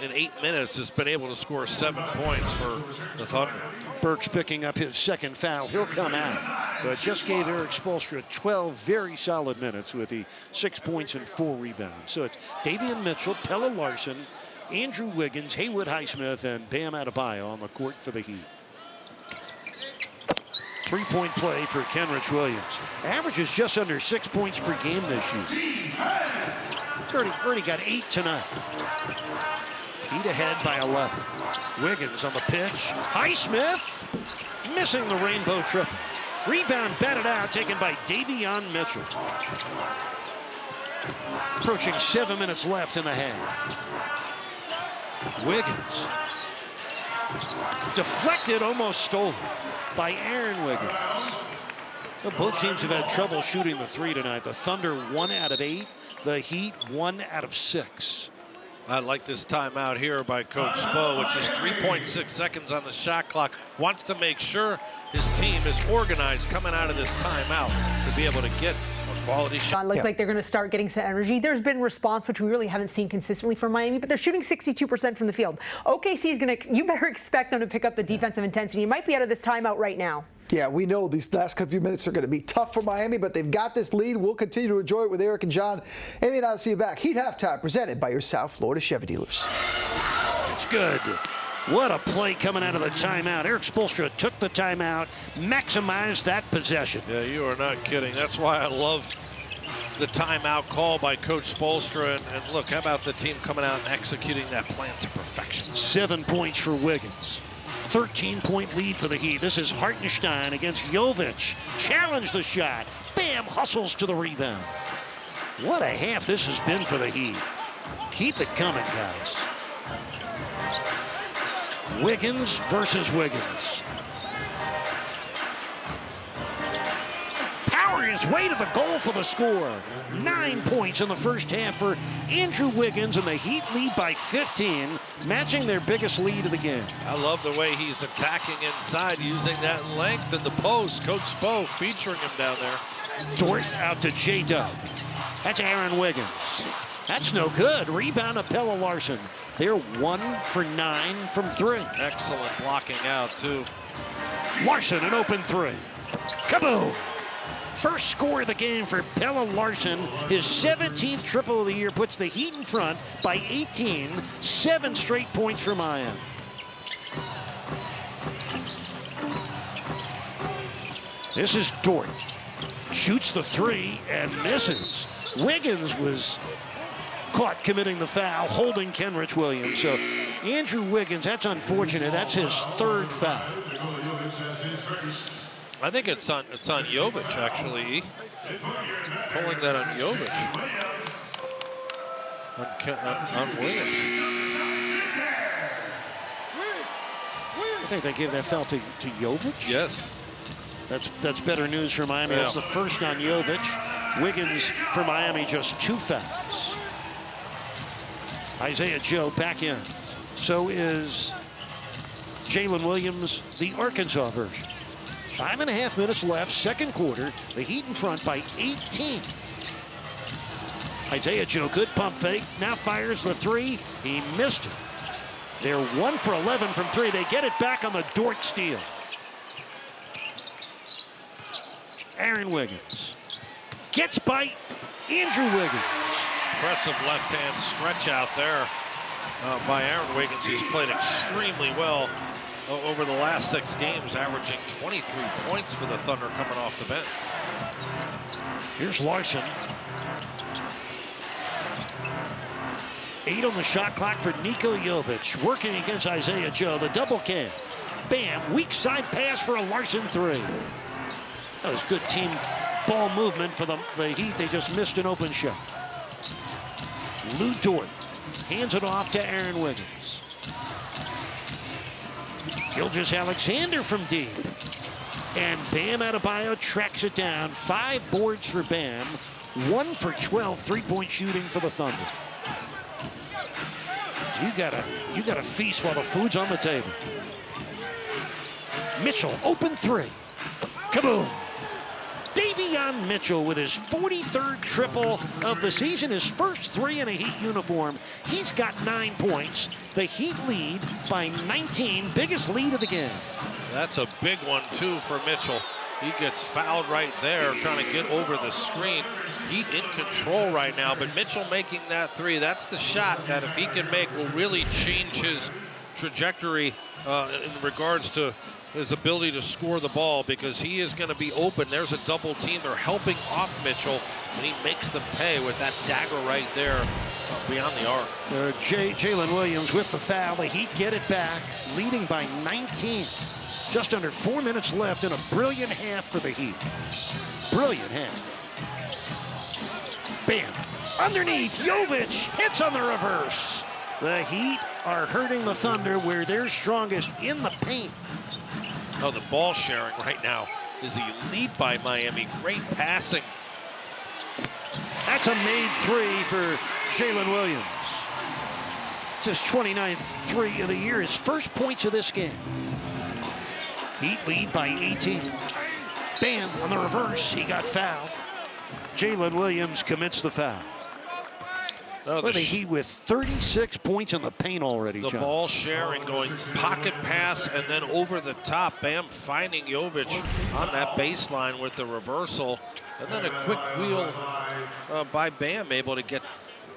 B: in 8 minutes, has been able to score 7 points for the Thunder.
A: Burks picking up his 2nd foul. He'll come out, but just gave Erik Spoelstra 12 very solid minutes with the 6 points and 4 rebounds. So it's Davion Mitchell, Pelle Larsson, Andrew Wiggins, Haywood Highsmith, and Bam Adebayo on the court for the Heat. 3-point play for Kenrich Williams. Averages just under 6 points per game this year. Already got 8 tonight. Heat ahead by 11. Wiggins on the pitch. Highsmith missing the rainbow triple. Rebound batted out, taken by Davion Mitchell. Approaching 7 minutes left in the half. Wiggins. Deflected, almost stolen by Aaron Wiggins. Well, both teams have had trouble shooting the 3 tonight. The Thunder 1 out of 8. The Heat 1 out of 6.
B: I like this timeout here by Coach Spo, which is 3.6 seconds on the shot clock. Wants to make sure his team is organized coming out of this timeout to be able to get a quality shot.
H: It looks like they're going to start getting some energy. There's been response, which we really haven't seen consistently from Miami, but they're shooting 62% from the field. OKC is going to, you better expect them to pick up the defensive intensity. You might be out of this timeout right now.
I: Yeah, we know these last few minutes are going to be tough for Miami, but they've got this lead. We'll continue to enjoy it with Eric and John. Amy and I'll see you back. Heat Halftime presented by your South Florida Chevy dealers.
A: It's good. What a play coming out of the timeout. Erik Spoelstra took the timeout, maximized that possession.
B: Yeah, you are not kidding. That's why I love the timeout call by Coach Spoelstra. And look, how about the team coming out and executing that plan to perfection?
A: 7 points for Wiggins. 13-point lead for the Heat. This is Hartenstein against Jovic. Challenge the shot. Bam, hustles to the rebound. What a half this has been for the Heat. Keep it coming, guys. Wiggins versus Wiggins. his way to the goal for the score. 9 points in the first half for Andrew Wiggins, and the Heat lead by 15, matching their biggest lead of the game.
B: I love the way he's attacking inside, using that length in the post. Coach Spo featuring him down there.
A: Dort out to J-Dub. That's Aaron Wiggins. That's no good. Rebound to Pelle Larsson. They're 1 for 9 from 3.
B: Excellent blocking out, too.
A: Larsson, an open 3. Kaboom! First score of the game for Pelle Larsson. His 17th triple of the year puts the Heat in front by 18. 7 straight points for Miami. This is Dort. Shoots the 3 and misses. Wiggins was caught committing the foul, holding Kenrich Williams. So Andrew Wiggins, that's unfortunate. That's his 3rd foul.
B: I think it's on Jovic, actually. Pulling that on Jovic. On Williams.
A: I think they gave that foul to Jovic.
B: Yes.
A: That's better news for Miami.
B: Yeah.
A: That's the first on Jovic. Wiggins for Miami, just 2 fouls. Isaiah Joe back in. So is Jalen Williams, the Arkansas version. 5.5 minutes left, second quarter. The Heat in front by 18. Isaiah Joe, good pump fake. Now fires the 3. He missed it. They're 1 for 11 from 3. They get it back on the Dort steal. Aaron Wiggins gets by Andrew Wiggins.
B: Impressive left-hand stretch out there by Aaron Wiggins. He's played extremely well over the last 6 games, averaging 23 points for the Thunder coming off the bench.
A: Here's Larsson. 8 on the shot clock for Niko Jovic, working against Isaiah Joe. The double cam. Bam, weak side pass for a Larsson 3. That was good team ball movement for the Heat. They just missed an open shot. Lou Dort hands it off to Aaron Wiggins. Gilgeous-Alexander from deep. And Bam Adebayo tracks it down. 5 boards for Bam. 1 for 12 3-point shooting for the Thunder. You gotta feast while the food's on the table. Mitchell, open 3. Kaboom! Davion Mitchell with his 43rd triple of the season, his first 3 in a Heat uniform. He's got 9 points. The Heat lead by 19, biggest lead of the game.
B: That's a big one, too, for Mitchell. He gets fouled right there, trying to get over the screen. Heat in control right now, but Mitchell making that 3, that's the shot that if he can make will really change his trajectory in regards to his ability to score the ball, because he is going to be open. There's a double team. They're helping off Mitchell, and he makes them pay with that dagger right there beyond the arc.
A: Jalen Williams with the foul. The Heat get it back, leading by 19. Just under 4 minutes left in a brilliant half for the Heat. Brilliant half. Bam. Underneath, Jovic hits on the reverse. The Heat are hurting the Thunder where they're strongest in the paint.
B: Oh, the ball sharing right now is elite by Miami. Great passing.
A: That's a made 3 for Jalen Williams. It's his 29th 3 of the year, his first points of this game. Heat lead by 18. Bam, on the reverse, he got fouled. Jalen Williams commits the foul.
B: Oh,
A: the Heat with 36 points in the paint already,
B: The
A: John.
B: ball sharing, going pocket pass and then over the top. Bam finding Jovic on that baseline with the reversal. And then a quick wheel by Bam, able to get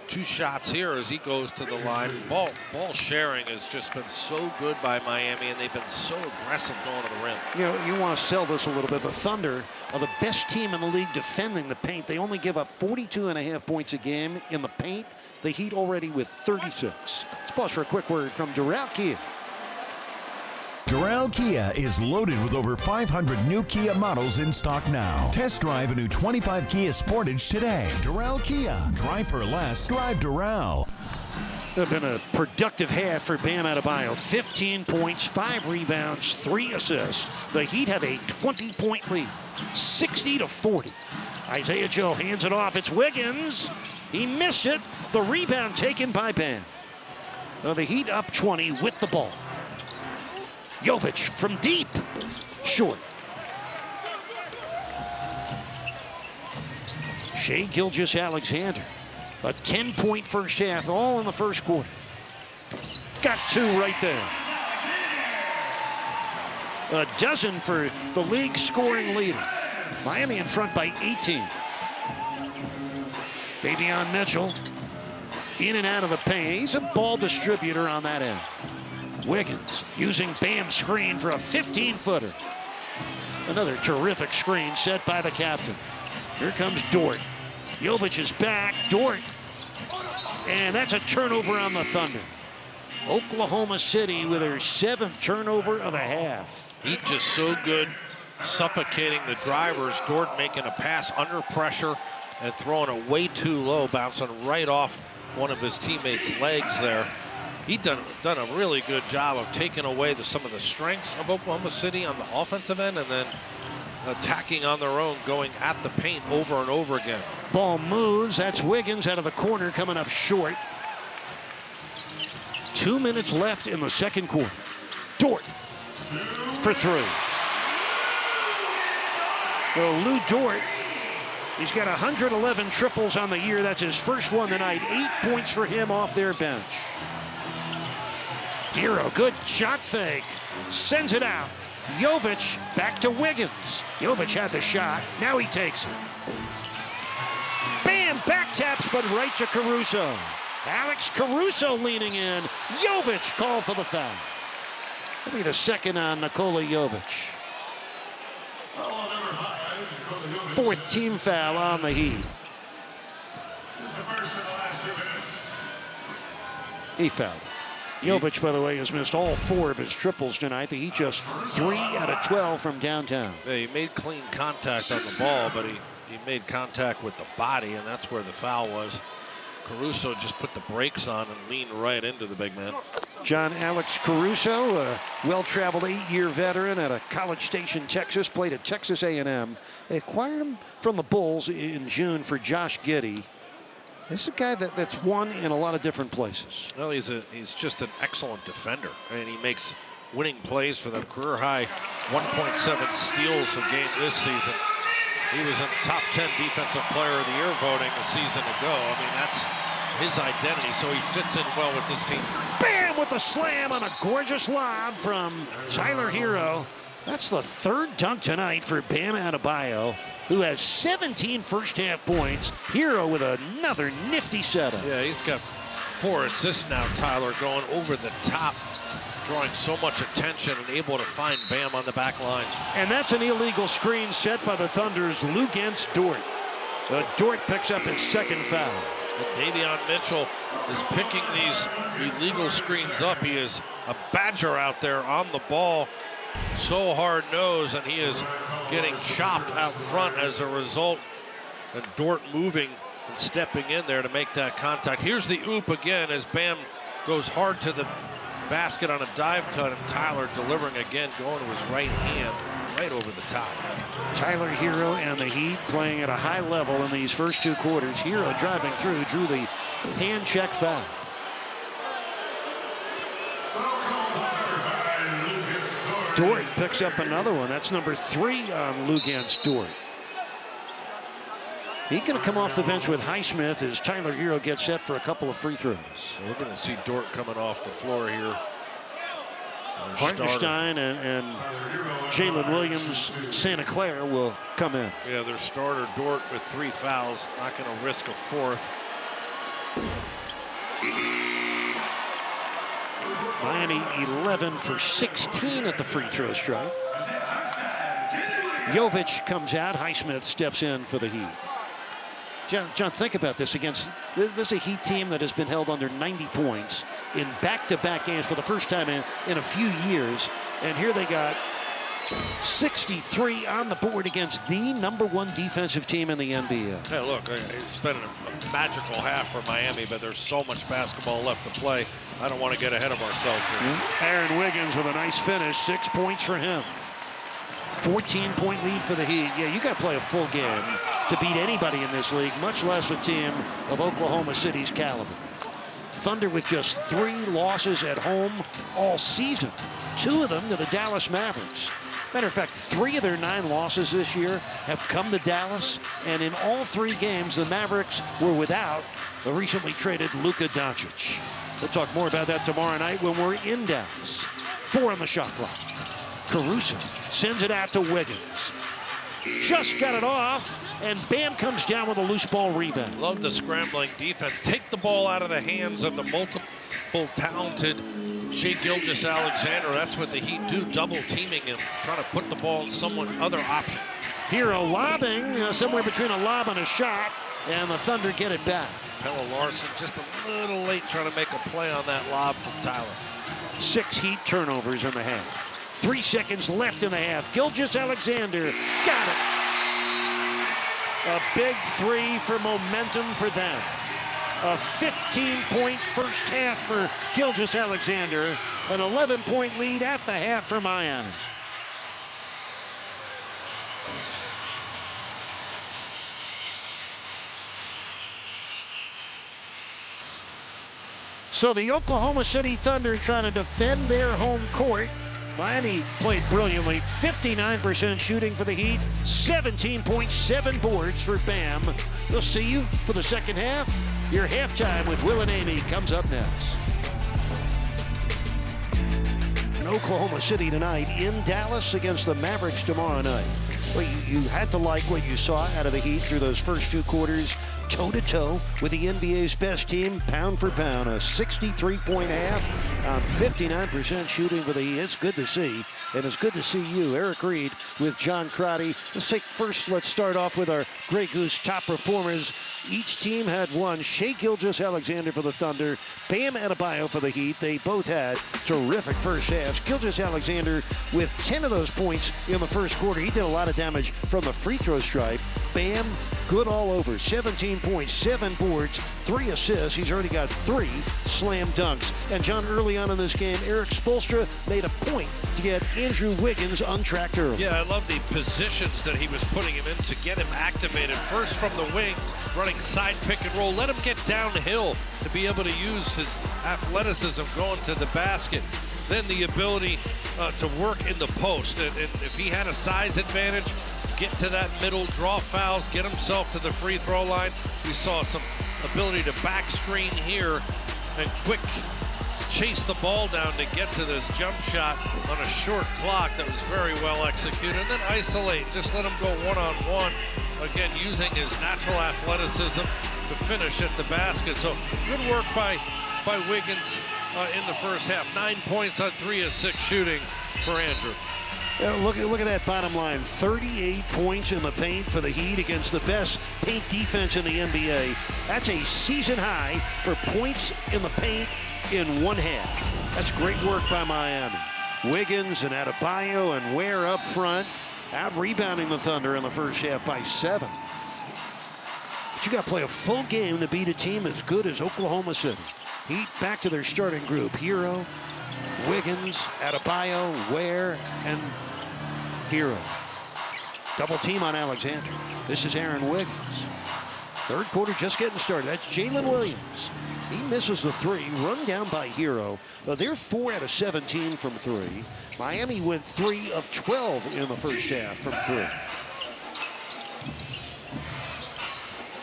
B: 2 shots here as he goes to the line. Ball sharing has just been so good by Miami, and they've been so aggressive going to the rim.
A: You know, you want to sell this a little bit. The Thunder are the best team in the league defending the paint. They only give up 42.5 points a game in the paint. The Heat already with 36. Let's pause for a quick word from Doral Kia.
J: Doral Kia is loaded with over 500 new Kia models in stock now. Test drive a new 25 Kia Sportage today. Doral Kia. Drive for less. Drive Doral.
A: It's been a productive half for Bam Adebayo. 15 points, 5 rebounds, 3 assists. The Heat have a 20-point lead. 60-40. Isaiah Joe hands it off. It's Wiggins. He missed it. The rebound taken by Bam. Now the Heat up 20 with the ball. Jovic from deep. Short. Shai Gilgeous-Alexander. A 10-point first half, all in the first quarter. Got 2 right there. A dozen for the league scoring leader. Miami in front by 18. Davion Mitchell in and out of the paint. He's a ball distributor on that end. Wiggins using Bam's screen for a 15-footer. Another terrific screen set by the captain. Here comes Dort. Jovic is back. Dort. And that's a turnover on the Thunder. Oklahoma City with their 7th turnover of the half.
B: Heat just so good suffocating the drivers. Dort making a pass under pressure and throwing it way too low, bouncing right off one of his teammates' legs there. He done a really good job of taking away some of the strengths of Oklahoma City on the offensive end and then attacking on their own, going at the paint over and over again.
A: Ball moves. That's Wiggins out of the corner, coming up short. 2 minutes left in the second quarter. Dort for 3. Well, Lou Dort, he's got 111 triples on the year. That's his first one tonight. 8 points for him off their bench. Hero, good shot fake. Sends it out. Jovic back to Wiggins. Jovic had the shot. Now he takes it. Bam! Back taps, but right to Caruso. Alex Caruso leaning in. Jovic called for the foul. That'll be the second on Nikola Jovic. 4th team foul on the Heat. He fouled. Jovic, by the way, has missed all 4 of his triples tonight. The Heat just 3 out of 12 from downtown.
B: Yeah, he made clean contact on the ball, but he made contact with the body, and that's where the foul was. Caruso just put the brakes on and leaned right into the big man.
A: John Alex Caruso, a well-traveled 8-year veteran at a College Station, Texas, played at Texas A&M. They acquired him from the Bulls in June for Josh Giddey. This is a guy that's won in a lot of different places.
B: Well, he's just an excellent defender. I mean, he makes winning plays for them. Career high 1.7 steals a game this season. He was in top 10 defensive player of the year voting a season ago. I mean, that's his identity, so he fits in well with this team.
A: Bam with the slam on a gorgeous lob from Tyler Hero. That's the 3rd dunk tonight for Bam Adebayo, who has 17 first-half points. Hero with another nifty setup.
B: Yeah, he's got 4 assists now, Tyler, going over the top, drawing so much attention and able to find Bam on the back line.
A: And that's an illegal screen set by the Thunder's Luguentz Dort. Dort picks up his 2nd foul.
B: And Davion Mitchell is picking these illegal screens up. He is a badger out there on the ball. So hard-nosed, and he is getting chopped out front as a result. And Dort moving and stepping in there to make that contact. Here's the oop again as Bam goes hard to the basket on a dive cut, and Tyler delivering again, going to his right hand, right over the top.
A: Tyler Hero and the Heat playing at a high level in these first 2 quarters. Hero driving through, drew the hand check foul. Dort picks up another one. That's number 3 on Luguentz Dort. He's going to come off the bench with Highsmith as Tyler Hero gets set for a couple of free throws.
B: So we're going to see Dort coming off the floor here.
A: Hartenstein and Jalen Williams, Santa Clara will come in.
B: Yeah, their starter Dort with 3 fouls, not going to risk a 4th.
A: Miami 11 for 16 at the free throw strike. Jovic comes out. Highsmith steps in for the Heat. John, think about this. This is a Heat team that has been held under 90 points in back-to-back games for the first time in a few years. And here they got 63 on the board against the #1 defensive team in the NBA.
B: Hey, look, it's been a magical half for Miami, but there's so much basketball left to play. I don't want to get ahead of ourselves here.
A: Aaron Wiggins with a nice finish, 6 points for him. 14-point lead for the Heat. Yeah, you got to play a full game to beat anybody in this league, much less a team of Oklahoma City's caliber. Thunder with just 3 losses at home all season. 2 of them to the Dallas Mavericks. Matter of fact, 3 of their 9 losses this year have come to Dallas, and in all 3 games, the Mavericks were without the recently traded Luka Doncic. We'll talk more about that tomorrow night when we're in Dallas. 4 on the shot clock. Caruso sends it out to Wiggins. Just got it off, and Bam comes down with a loose ball rebound.
B: Love the scrambling defense. Take the ball out of the hands of the multiple talented Shai Gilgeous-Alexander. That's what the Heat do, double teaming him, trying to put the ball in someone other option.
A: Hero lobbing, somewhere between a lob and a shot, and the Thunder get it back.
B: Pelle Larsson just a little late trying to make a play on that lob from Tyler.
A: 6 Heat turnovers in the half. 3 seconds left in the half. Gilgeous-Alexander got it. A big 3 for momentum for them. A 15-point first half for Gilgeous-Alexander. An 11-point lead at the half for Miami. So the Oklahoma City Thunder trying to defend their home court. Miami played brilliantly. 59% shooting for the Heat. 17.7 boards for Bam. We'll see you for the second half. Your halftime with Will and Amy comes up next. In Oklahoma City tonight, in Dallas against the Mavericks tomorrow night. Well, you had to like what you saw out of the Heat through those first 2 quarters. Toe-to-toe with the NBA's best team, pound for pound. A 63-point half on 59% shooting for the Heat. It's good to see, and it's good to see you. Eric Reed with John Crotty. Let's start off with our Grey Goose top performers. Each team had one. Shai Gilgeous-Alexander for the Thunder, Bam Adebayo for the Heat. They both had terrific first halves. Gilgeous-Alexander with 10 of those points in the first quarter. He did a lot of damage from the free throw stripe. Bam, good all over. 17 points, 7 boards, 3 assists. He's already got 3 slam dunks. And John, early on in this game, Eric Spoelstra made a point to get Andrew Wiggins untracked early.
B: Yeah, I love the positions that he was putting him in to get him activated. First from the wing, running side pick and roll. Let him get downhill to be able to use his athleticism going to the basket. Then the ability to work in the post. And if he had a size advantage, get to that middle, draw fouls, get himself to the free throw line. We saw some ability to back screen here and quick chase the ball down to get to this jump shot on a short clock that was very well executed. And then isolate, just let him go one-on-one. Again, using his natural athleticism to finish at the basket. So good work by Wiggins in the first half. 9 points on 3 of 6 shooting for Andrew.
A: Look at that bottom line. 38 points in the paint for the Heat against the best paint defense in the NBA. That's a season high for points in the paint in one half. That's great work by Miami. Wiggins and Adebayo and Ware up front, out rebounding the Thunder in the first half by 7. But you got to play a full game to beat a team as good as Oklahoma City. Heat back to their starting group. Hero, Wiggins, Adebayo, Ware, and Hero. Double team on Alexander. This is Aaron Wiggins. Third quarter just getting started. That's Jalen Williams. He misses the 3, run down by Hero. They're 4 out of 17 from 3. Miami went 3 of 12 in the first half from 3.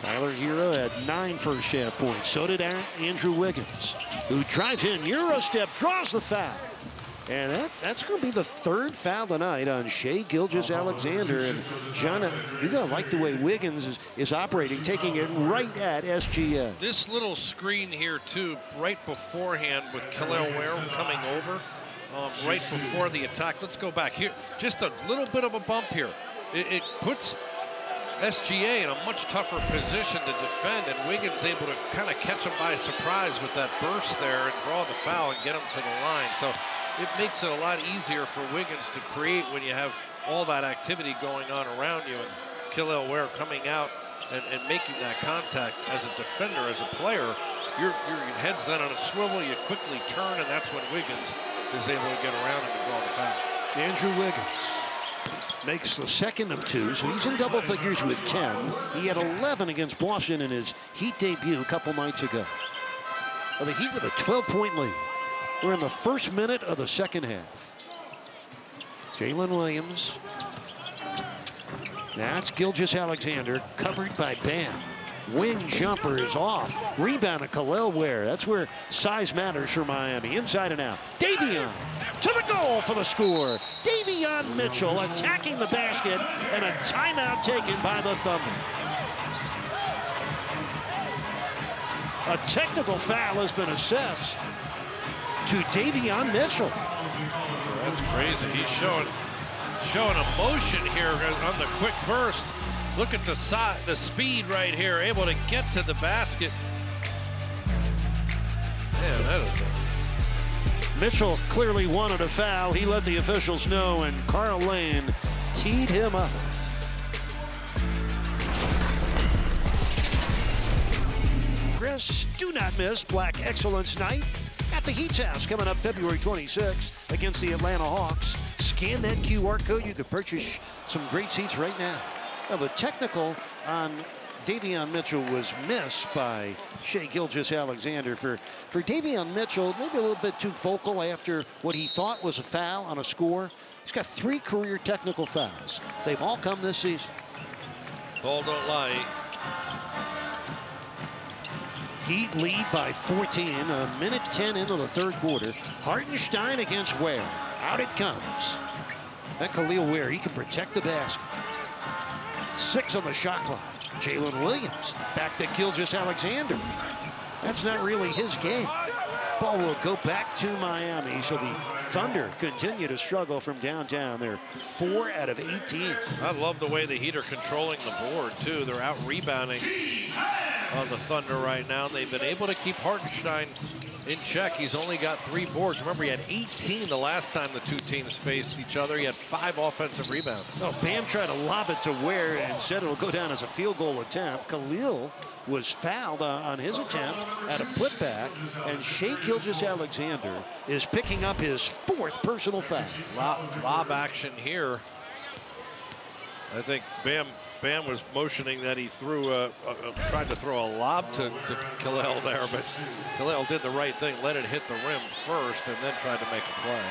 A: Tyler Hero had 9 first half points. So did Andrew Wiggins, who drives in. Eurostep, draws the foul. And that's going to be the 3rd foul tonight on Shai Gilgeous-Alexander. And John, you're going to like the way Wiggins is operating, taking it right at SGA.
B: This little screen here, too, right beforehand with Kel'el Ware coming over, right before the attack. Let's go back here. Just a little bit of a bump here. It puts SGA in a much tougher position to defend, and Wiggins able to kind of catch him by surprise with that burst there and draw the foul and get him to the line. So it makes it a lot easier for Wiggins to create when you have all that activity going on around you, and Kel'el Ware coming out and making that contact as a defender, as a player. Your head's then on a swivel, you quickly turn, and that's when Wiggins is able to get around and to draw the foul.
A: Andrew Wiggins Makes the second of 2, so he's in double figures with 10. He had 11 against Boston in his Heat debut a couple nights ago. Well, the Heat with a 12-point lead. We're in the first minute of the second half. Jalen Williams. That's Gilgeous-Alexander, covered by Bam. Wing jumper is off. Rebound of Kel'el Ware. That's where size matters for Miami. Inside and out. Davion to the goal for the score. Davion Mitchell attacking the basket, and a timeout taken by the Thunder. A technical foul has been assessed to Davion Mitchell.
B: That's crazy. He's showing emotion here on the quick burst. Look at the speed right here, able to get to the basket. Man, that is it.
A: Mitchell clearly wanted a foul. He let the officials know, and Carl Lane teed him up. Chris, do not miss Black Excellence Night at the Heat's House coming up February 26th against the Atlanta Hawks. Scan that QR code. You can purchase some great seats right now. Now, the technical on Davion Mitchell was missed by Shai Gilgeous-Alexander. For Davion Mitchell, maybe a little bit too vocal after what he thought was a foul on a score. He's got 3 career technical fouls. They've all come this season.
B: Ball don't lie.
A: Heat lead by 14, a minute 10 into the third quarter. Hartenstein against Ware. Out it comes. That Kel'el Ware, he can protect the basket. 6 on the shot clock. Jalen Williams back to Gilgeous-Alexander. That's not really his game. Ball will go back to Miami, so the Thunder continue to struggle from downtown. They're 4 out of 18.
B: I love the way the Heat are controlling the board, too. They're out rebounding on the Thunder right now. They've been able to keep Hartenstein in check. He's only got 3 boards. Remember, he had 18 the last time the two teams faced each other. He had 5 offensive rebounds.
A: Oh, Bam tried to lob it to Ware and said it'll go down as a field goal attempt. Kel'el was fouled on his attempt at a putback, and Shai Gilgeous-Alexander is picking up his 4th personal foul.
B: Lob action here. I think Bam was motioning that he tried to throw a lob to Kel'el there, but Kel'el did the right thing, let it hit the rim first, and then tried to make a play.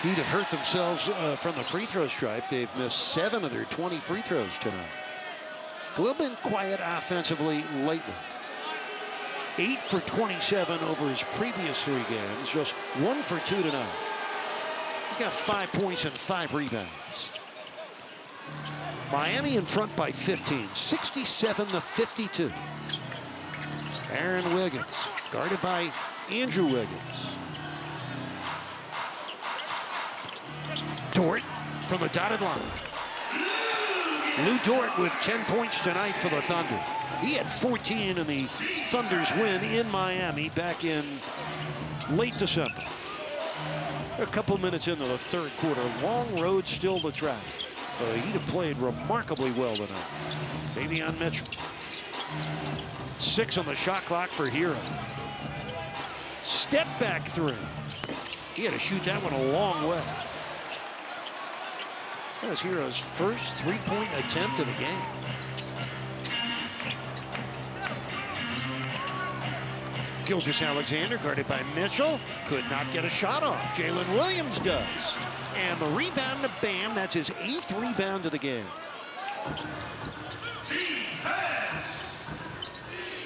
A: He'd have hurt themselves from the free throw stripe. They've missed 7 of their 20 free throws tonight. Kel'el been quiet offensively lately. 8 for 27 over his previous 3 games, just 1 for 2 tonight. He's got 5 points and 5 rebounds. Miami in front by 15, 67-52. Aaron Wiggins, guarded by Andrew Wiggins. Dort from the dotted line. Lou Dort with 10 points tonight for the Thunder. He had 14 in the Thunder's win in Miami back in late December. A couple minutes into the third quarter, long road still to travel. He'd have played remarkably well tonight. Davion Mitchell. 6 on the shot clock for Hero. Step back 3. He had to shoot that one a long way. That was Hero's first 3-point attempt of the game. Gilgeous-Alexander guarded by Mitchell. Could not get a shot off. Jalen Williams does. And the rebound to Bam. That's his 8th rebound of the game.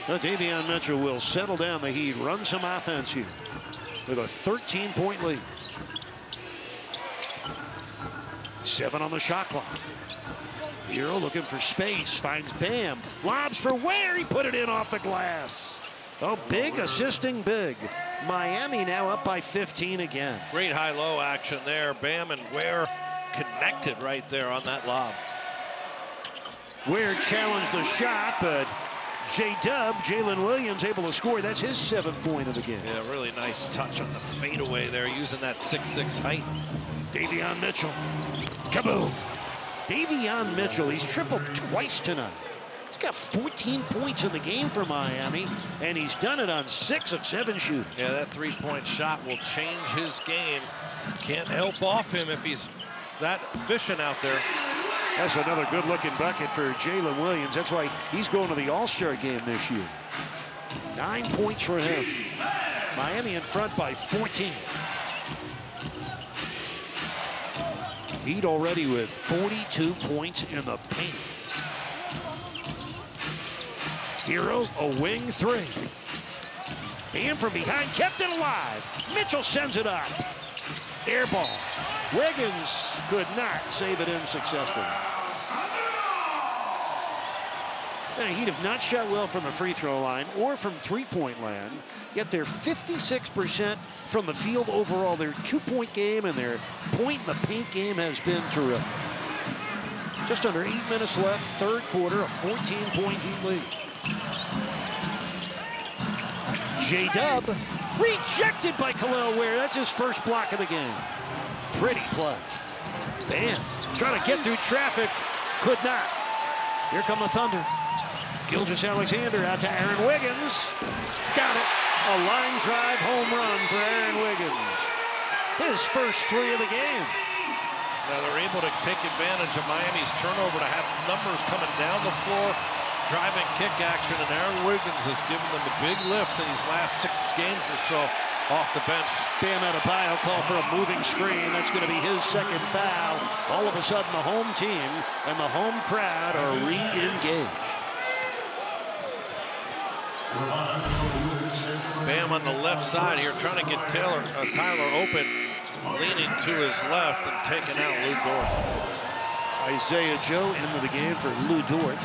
A: Now Davion Mitchell will settle down the Heat, run some offense here with a 13-point lead. 7 on the shot clock. Hero looking for space, finds Bam. Lobs for Ware, he put it in off the glass. Oh, big assisting big. Miami now up by 15 again.
B: Great high-low action there. Bam and Ware connected right there on that lob.
A: Ware challenged the shot, but J-Dub, Jalen Williams, able to score. That's his 7th point of the game.
B: Yeah, really nice touch on the fadeaway there, using that 6'6" height.
A: Davion Mitchell. Kaboom. Davion Mitchell, he's tripled twice tonight. He's got 14 points in the game for Miami, and he's done it on 6 of 7 shooting.
B: Yeah, that 3-point shot will change his game. Can't help off him if he's that efficient out there.
A: That's another good-looking bucket for Jalen Williams. That's why he's going to the All-Star game this year. 9 points for him. Miami in front by 14. Heat already with 42 points in the paint. Hero, a wing three. And from behind, kept it alive. Mitchell sends it up. Air ball. Wiggins could not save it in successfully. The Heat have not shot well from the free throw line or from three-point land, yet they're 56% from the field overall. Their two-point game and their point in the paint game has been terrific. Just under 8 minutes left, third quarter, a 14-point Heat lead. J-Dub rejected by Khalil Ware. That's his first block of the game. Pretty play. Bam, trying to get through traffic, could not. Here come the Thunder. Gilgeous-Alexander out to Aaron Wiggins. Got it. A line drive home run for Aaron Wiggins. His first three of the game.
B: Now they're able to take advantage of Miami's turnover to have numbers coming down the floor, driving kick action, and Aaron Wiggins has given them a big lift in these last 6 games or so off the bench.
A: Bam Adebayo call for a moving screen. That's going to be his second foul. All of a sudden, the home team and the home crowd are re-engaged.
B: Bam on the left side here, trying to get Tyler open, leaning to his left and taking out Lou Dort.
A: Isaiah Joe into the game for Lou Dort.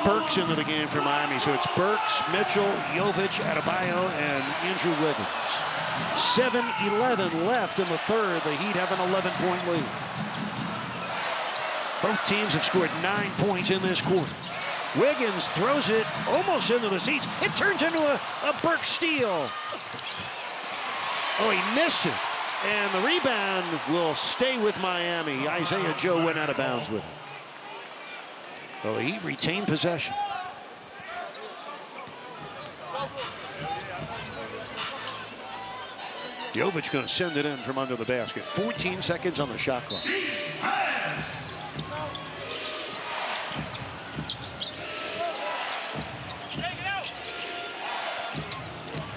A: Burks into the game for Miami. So it's Burks, Mitchell, Jovic, Adebayo, and Andrew Wiggins. 7:11 left in the third. The Heat have an 11-point lead. Both teams have scored 9 points in this quarter. Wiggins throws it almost into the seats. It turns into a Burks steal. Oh, he missed it. And the rebound will stay with Miami. Isaiah Joe went out of bounds with it. Well, the Heat retained possession. Jovic going to send it in from under the basket. 14 seconds on the shot clock.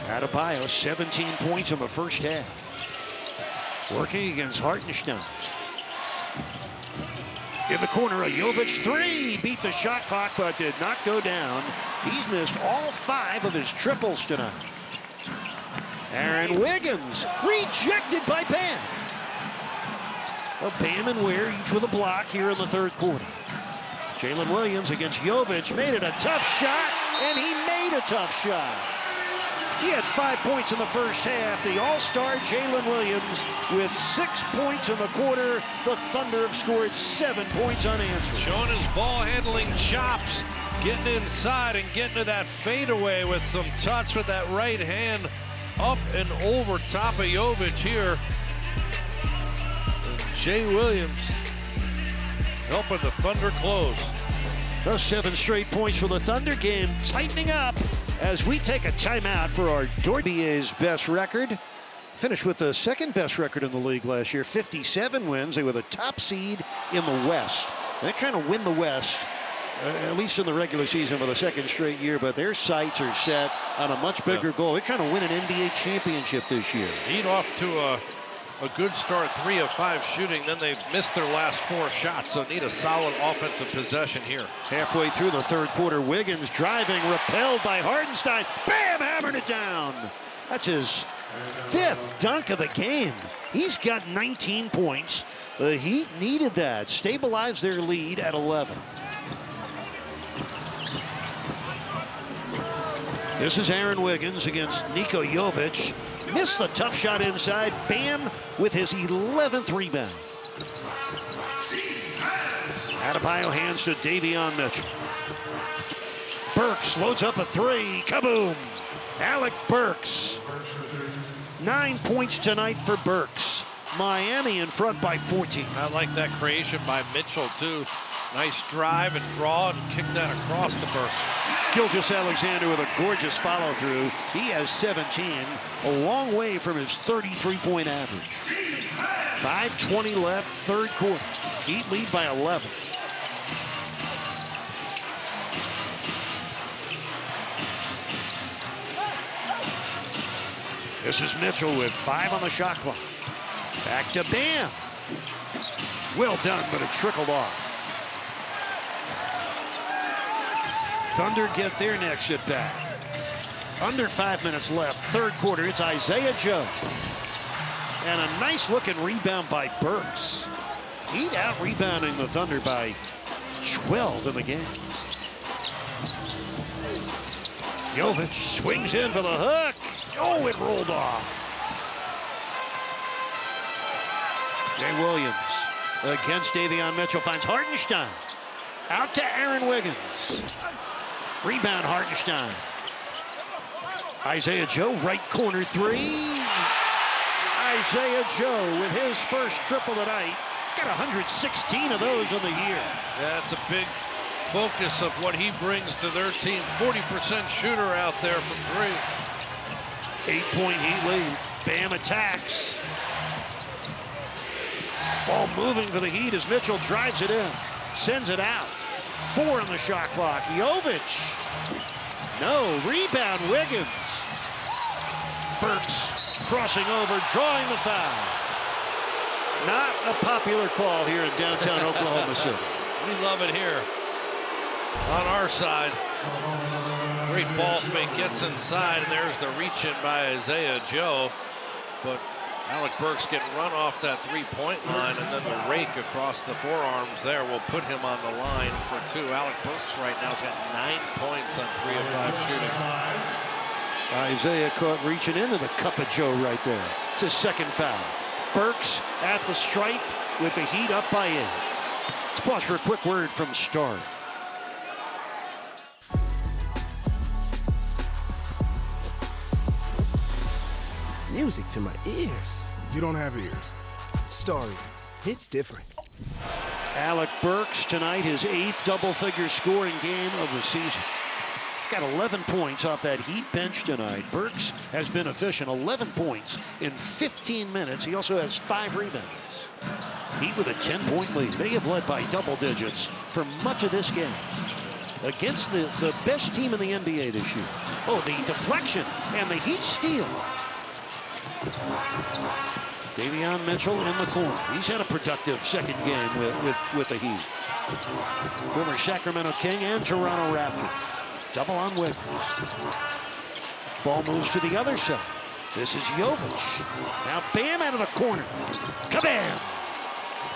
A: Adebayo, 17 points in the first half. Working against Hartenstein. In the corner, a Jovic three. Beat the shot clock, but did not go down. He's missed all 5 of his triples tonight. Aaron Wiggins, rejected by Bam. Well, Bam and Ware each with a block here in the third quarter. Jalen Williams against Jovic, made it a tough shot, and he made a tough shot. He had 5 points in the first half. The All-Star Jalen Williams with 6 points in the quarter. The Thunder have scored 7 points unanswered.
B: Showing his ball handling chops, getting inside and getting to that fadeaway with some touch with that right hand up and over top of Jovic here. And Jay Williams helping the Thunder close.
A: Those 7 straight points for the Thunder, game tightening up as we take a timeout for our NBA's best record. Finished with the second best record in the league last year, 57 wins. They were the top seed in the West. They're trying to win the West, at least in the regular season, for the second straight year, but their sights are set on a much bigger goal. They're trying to win an NBA championship this year.
B: Heat off to a good start, 3 of 5 shooting. Then they've missed their last 4 shots, so need a solid offensive possession here.
A: Halfway through the third quarter, Wiggins driving, repelled by Hartenstein. Bam, hammered it down. That's his 5th dunk of the game. He's got 19 points. The Heat needed that. Stabilize their lead at 11. This is Aaron Wiggins against Niko Jovic. Missed the tough shot inside. Bam with his 11th rebound. Adebayo hands to Davion Mitchell. Burks loads up a 3. Kaboom! Alec Burks. 9 points tonight for Burks. Miami in front by 14.
B: I like that creation by Mitchell, too. Nice drive and draw and kick that across the Burks.
A: Gilgeous-Alexander with a gorgeous follow-through. He has 17, a long way from his 33-point average. 5:20 left, third quarter. Heat lead by 11. This is Mitchell with 5 on the shot clock. Back to Bam. Well done, but it trickled off. Thunder get their next at bat. Under 5 minutes left, third quarter. It's Isaiah Joe. And a nice looking rebound by Burks. Heat out rebounding the Thunder by 12 in the game. Jovic swings in for the hook. Oh, it rolled off. Jay Williams against Davion Mitchell finds Hartenstein. Out to Aaron Wiggins. Rebound Hartenstein. Isaiah Joe, right corner three. Isaiah Joe with his first triple tonight. Got 116 of those in the year.
B: That's a big focus of what he brings to their team. 40% shooter out there from 3.
A: 8-point Heat lead. Bam attacks. Ball moving for the Heat as Mitchell drives it in. Sends it out. 4 on the shot clock. Jovic. No. Rebound Wiggins. Burks crossing over, drawing the foul. Not a popular call here in downtown Oklahoma City.
B: We love it here. On our side. Great ball fake, gets inside, and there's the reach in by Isaiah Joe. But Alec Burks getting run off that three-point line, and then the rake across the forearms there will put him on the line for 2. Alec Burks right now has got 9 points on 3 of 5 shooting.
A: Isaiah caught reaching into the cup of Joe right there. It's his second foul. Burks at the stripe with the Heat up by 8. Let's pause for a quick word from Star.
K: Music to my ears.
L: You don't have ears.
K: Starry, it's different.
A: Alec Burks tonight, his 8th double-figure scoring game of the season. Got 11 points off that Heat bench tonight. Burks has been efficient, 11 points in 15 minutes. He also has 5 rebounds. Heat with a 10-point lead. They have led by double digits for much of this game. Against the best team in the NBA this year. Oh, the deflection and the Heat steal. Davion Mitchell in the corner. He's had a productive second game with the Heat. Former Sacramento King and Toronto Raptor. Double on Wiggins. Ball moves to the other side. This is Jovic. Now Bam out of the corner. Kabam!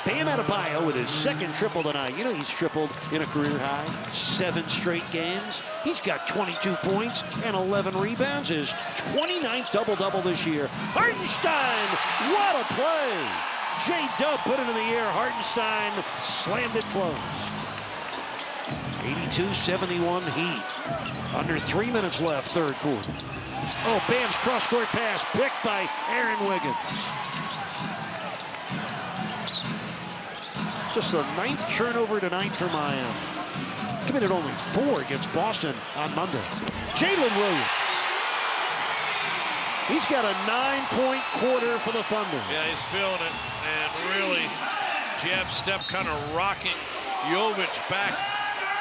A: Bam Adebayo with his second triple tonight. You know he's tripled in a career high. 7 straight games. He's got 22 points and 11 rebounds. His 29th double-double this year. Hartenstein! What a play! J-Dub put it in the air. Hartenstein slammed it close. 82-71 Heat. Under 3 minutes left, third quarter. Oh, Bam's cross-court pass picked by Aaron Wiggins. Just the 9th turnover tonight for Miami. Committed only 4 against Boston on Monday. Jalen Williams. He's got a 9-point quarter for the Thunder.
B: Yeah, he's feeling it. And really, jab step kind of rocking Jovic back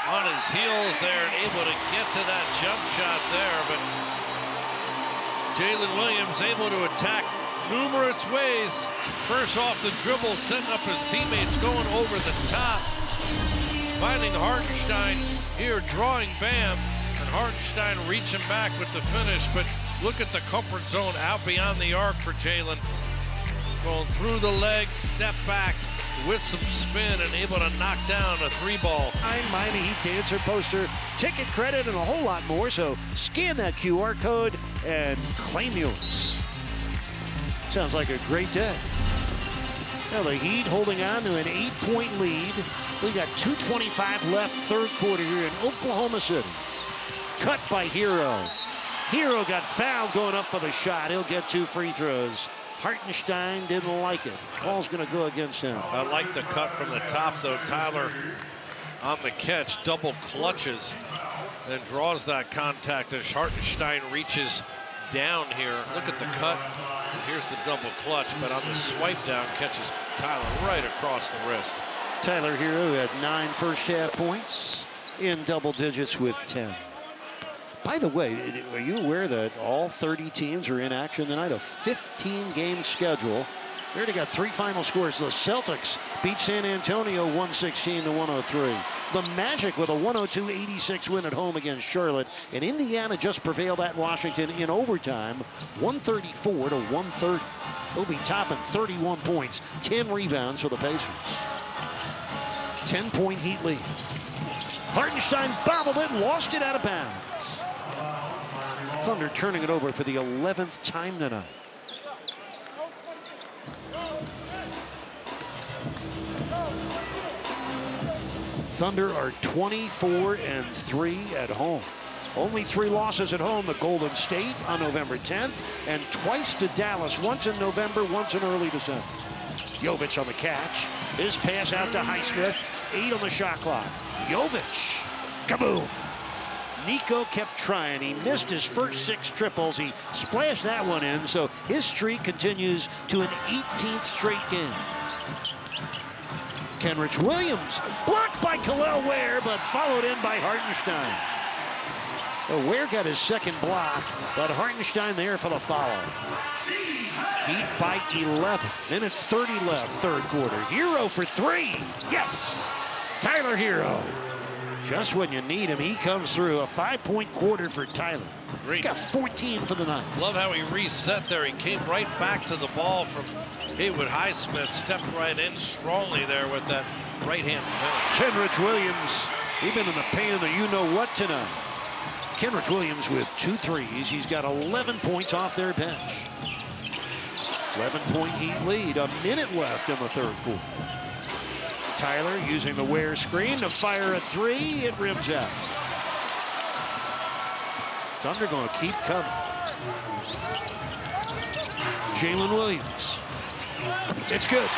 B: on his heels there and able to get to that jump shot there. But Jalen Williams able to attack numerous ways. First off the dribble, setting up his teammates, going over the top. Finding Hartenstein here, drawing Bam. And Hartenstein reaching back with the finish. But look at the comfort zone out beyond the arc for Jalen. Going through the legs, step back with some spin and able to knock down a 3-ball.
A: Miami Heat dancer poster, ticket credit, and a whole lot more. So scan that QR code and claim yours. Sounds like a great day. Now the Heat holding on to an 8-point lead. We got 2:25 left, third quarter here in Oklahoma City. Cut by Hero. Hero got fouled going up for the shot. He'll get 2 free throws. Hartenstein didn't like it. Ball's going to go against him.
B: I like the cut from the top, though. Tyler on the catch, double clutches, and draws that contact as Hartenstein reaches down here. Look at the cut Here's the double clutch, but on the swipe down, catches Tyler right across the wrist.
A: Tyler Hero had 9 first-half points in double digits with 10. By the way, are you aware that all 30 teams are in action tonight? A 15-game schedule. We already got 3 final scores. The Celtics beat San Antonio 116-103. The Magic with a 102-86 win at home against Charlotte. And Indiana just prevailed at Washington in overtime, 134-130. Obi Toppin, 31 points, 10 rebounds for the Pacers. 10-point Heat lead. Hartenstein bobbled it and lost it out of bounds. Thunder turning it over for the 11th time tonight. Thunder are 24-3 at home. Only 3 losses at home, the Golden State on November 10th, and twice to Dallas, once in November, once in early December. Jovic on the catch. His pass out to Highsmith. 8 on the shot clock. Jovic. Kaboom. Nico kept trying. He missed his first 6 triples. He splashed that one in, so his streak continues to an 18th straight game. Kenrich Williams blocked by Khalil Ware, but followed in by Hartenstein. Well, Ware got his second block, but Hartenstein there for the follow. Heat by 11. Minute 30 left, third quarter. Hero for 3. Yes! Tyler Hero. Just when you need him, he comes through. A 5-point quarter for Tyler. He got 14 for the night.
B: Love how he reset there. He came right back to the ball from Haywood Highsmith. Stepped right in strongly there with that right-hand finish.
A: Kenrich Williams, he's been in the pain of the you-know-what tonight. Kenrich Williams with 2 threes. He's got 11 points off their bench. 11-point Heat lead. A minute left in the third quarter. Tyler using the Ware screen to fire a 3. It rims out. Thunder going to keep coming. Jalen Williams. It's good.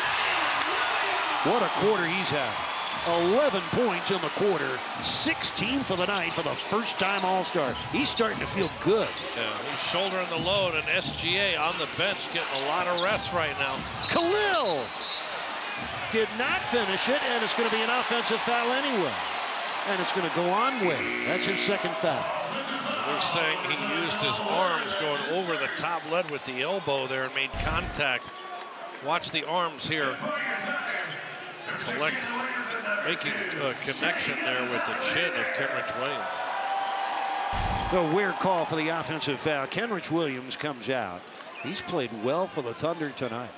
A: What a quarter he's had. 11 points in the quarter, 16 for the night for the first time All-Star. He's starting to feel good.
B: Yeah, he's shouldering the load, and SGA on the bench getting a lot of rest right now.
A: Khalil did not finish it, and it's going to be an offensive foul anyway. And it's going to go on Wade. That's his second foul.
B: They're saying he used his arms going over the top lead with the elbow there and made contact. Watch the arms here. Making a connection there with the chin of Kenrich Williams.
A: The Ware call for the offensive foul. Kenrich Williams comes out. He's played well for the Thunder tonight.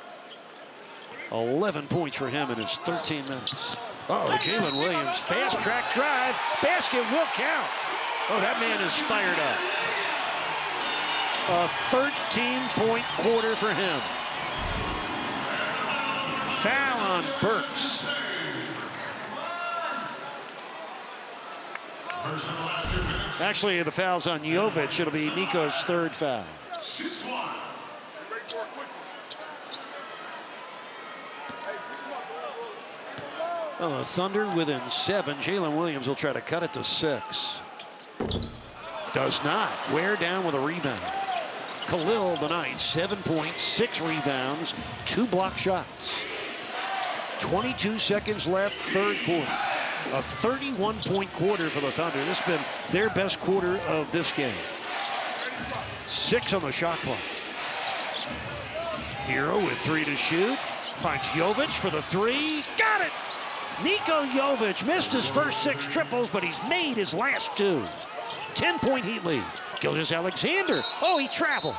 A: 11 points for him in his 13 minutes. Uh-oh, Jalen Williams, fast track drive. Basket will count. Oh, that man is fired up. A 13-point quarter for him. Foul on Burks. Actually, the foul's on Jovic. It'll be Nico's third foul. Well, the Thunder within 7. Jalen Williams will try to cut it to 6. Does not. Ware down with a rebound. Khalil tonight, 7 points, 6 rebounds, 2 block shots. 22 seconds left, third quarter. A 31-point quarter for the Thunder. This has been their best quarter of this game. 6 on the shot clock. Hero with 3 to shoot. Finds Jovic for the 3. Got it! Niko Jovic missed his first 6 triples, but he's made his last 2. 10-point Heat lead. Gilgeous-Alexander. Oh, he traveled.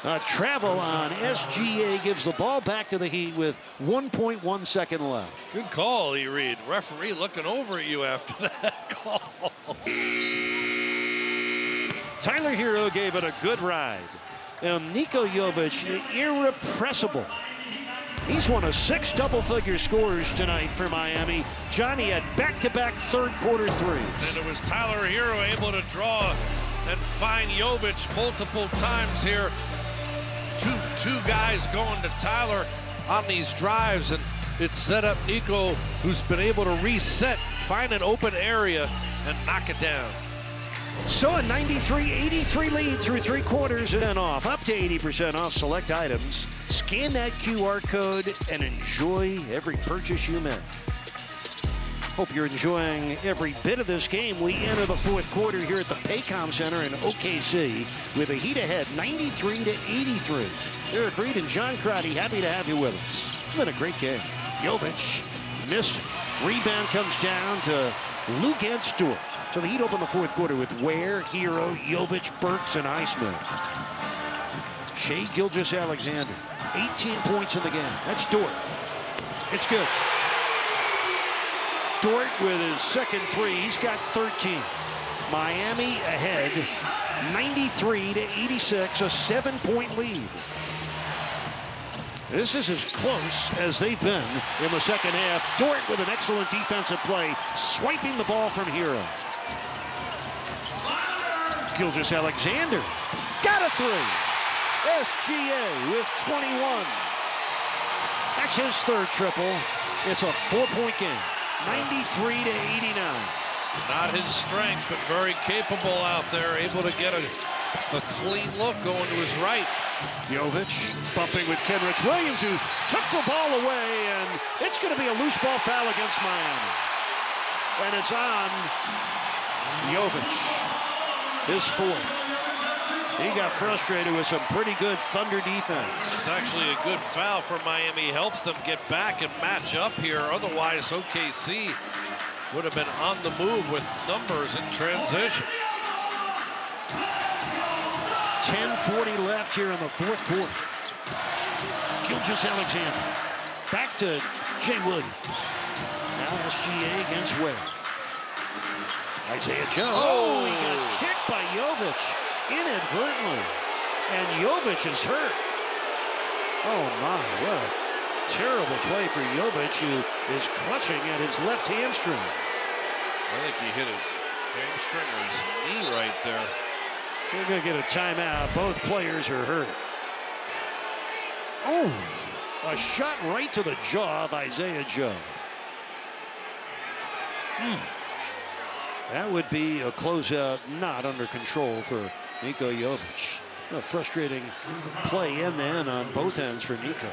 A: A travel on SGA gives the ball back to the Heat with 1.1 second left.
B: Good call, E. Reed. Referee looking over at you after that call.
A: Tyler Hero gave it a good ride. And Niko Jovic, irrepressible. He's one of 6 double-figure scorers tonight for Miami. Johnny had back-to-back third-quarter threes.
B: And it was Tyler Hero able to draw and find Jovic multiple times here. Two guys going to Tyler on these drives, and it set up Nico, who's been able to reset, find an open area, and knock it down.
A: So a 93-83 lead through 3 quarters and off. Up to 80% off select items. Scan that QR code and enjoy every purchase you make. Hope you're enjoying every bit of this game. We enter the 4th quarter here at the Paycom Center in OKC with a Heat ahead 93-83. Eric Reed and John Crotty, happy to have you with us. It's been a great game. Jovic missed it. Rebound comes down to Luguentz Dort. So the Heat open the 4th quarter with Ware, Hero, Jovic, Burks, and Highsmith. Shai Gilgeous-Alexander, 18 points in the game. That's Dort. It's good. Dort with his second 3. He's got 13. Miami ahead, 93-86, a 7-point lead. This is as close as they've been in the second half. Dort with an excellent defensive play, swiping the ball from Hero. Gilgeous-Alexander got a 3. SGA with 21. That's his 3rd triple. It's a 4-point game, 93-89.
B: Not his strength, but very capable out there, able to get a clean look going to his right.
A: Jovic bumping with Kenrich Williams, who took the ball away, and it's going to be a loose ball foul against Miami. And it's on Jovic, his 4th. He got frustrated with some pretty good Thunder defense.
B: It's actually a good foul for Miami. Helps them get back and match up here. Otherwise, OKC would have been on the move with numbers in transition.
A: 10:40 left here in the 4th quarter. Gilgeous-Alexander back to Jay Williams. Now SGA against Ware. Isaiah Joe. Oh, he got kicked by Jovic inadvertently. And Jovic is hurt. Oh my, what a terrible play for Jovic, who is clutching at his left hamstring.
B: I think he hit his hamstring or his knee right there.
A: They're going to get a timeout. Both players are hurt. Oh, a shot right to the jaw of Isaiah Joe. That would be a closeout not under control for Niko Jovic. A frustrating play in the end on both ends for Niko.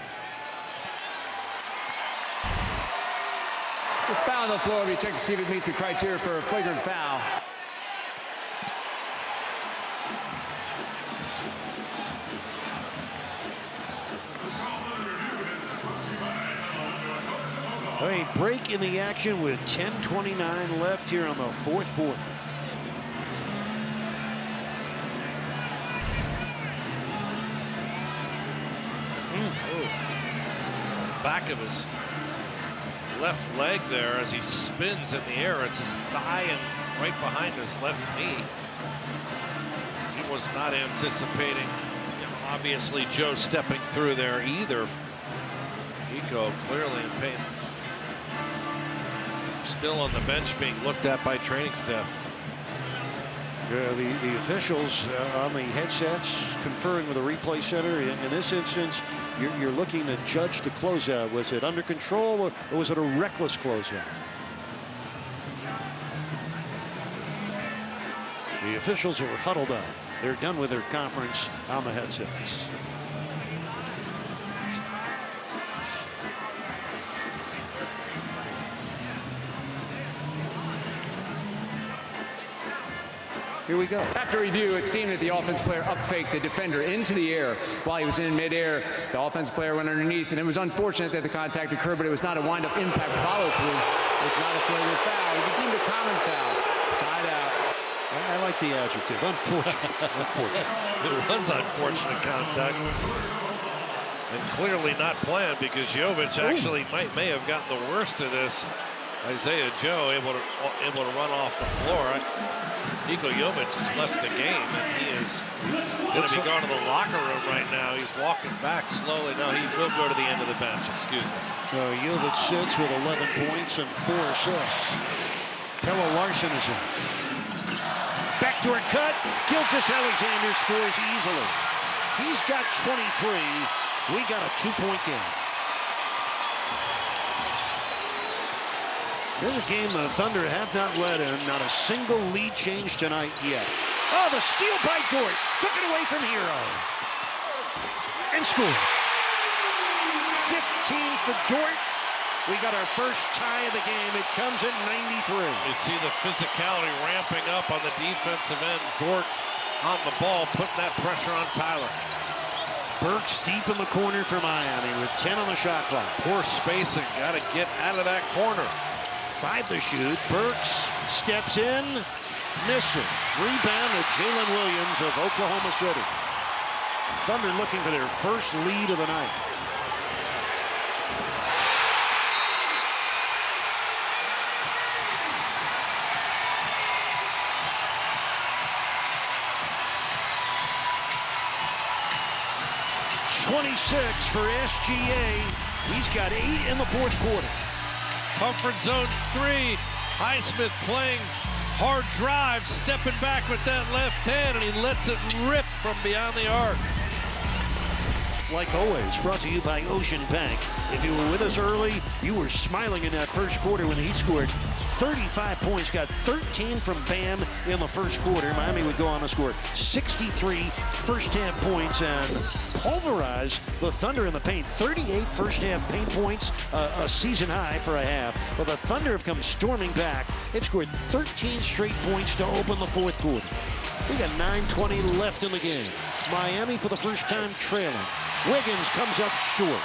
L: The foul on the floor. We check to see if it meets the criteria for a flagrant foul.
A: A break in the action with 10:29 left here on the 4th quarter.
B: Back of his left leg there as he spins in the air. It's his thigh and right behind his left knee. He was not anticipating, obviously, Joe stepping through there either. Niko clearly in pain. Still on the bench being looked at by training staff.
A: The officials on the headsets conferring with the replay center. In this instance, you're looking to judge the closeout. Was it under control or was it a reckless closeout? The officials are huddled up. They're done with their conference on the headsets. Here we go.
L: After review, it's deemed that the offense player up-faked the defender into the air while he was in midair. The offense player went underneath, and it was unfortunate that the contact occurred, but it was not a wind-up impact follow-through. It's not a flagrant foul. It was deemed a common foul. Side out.
A: I like the adjective. Unfortunate. Unfortunate.
B: It was unfortunate contact. And clearly not planned, because Jovic actually may have gotten the worst of this. Isaiah Joe able to run off the floor. Niko Jovic has left the game, and he is going to be going to the locker room right now. He's walking back slowly. No, he will go to the end of the bench. Excuse me.
A: Jovic sits with 11 points and 4 assists. Pelle Larsson is in. Backdoor cut. Gilgeous-Alexander scores easily. He's got 23. We got a 2-point game. Here's a game the Thunder have not led in. Not a single lead change tonight yet. Oh, the steal by Dort. Took it away from Hero. And scored. 15 for Dort. We got our first tie of the game. It comes at 93.
B: You see the physicality ramping up on the defensive end. Dort on the ball, putting that pressure on Tyler.
A: Burks deep in the corner for Miami with 10 on the shot clock.
B: Poor spacing. Got to get out of that corner.
A: 5 to shoot. Burks steps in, misses. Rebound to Jalen Williams of Oklahoma City. Thunder looking for their first lead of the night. .26 for SGA. He's got 8 in the fourth quarter.
B: Comfort zone 3. Highsmith playing hard drive, stepping back with that left hand, and he lets it rip from beyond the arc.
A: Like always, brought to you by Ocean Bank. If you were with us early, you were smiling in that first quarter when the Heat scored 35 points, got 13 from Bam in the first quarter. Miami would go on to score 63 first-half points and pulverize the Thunder in the paint. 38 first-half paint points, a season high for a half. But the Thunder have come storming back. They've scored 13 straight points to open the fourth quarter. We got 9:20 left in the game. Miami for the first time trailing. Wiggins comes up short.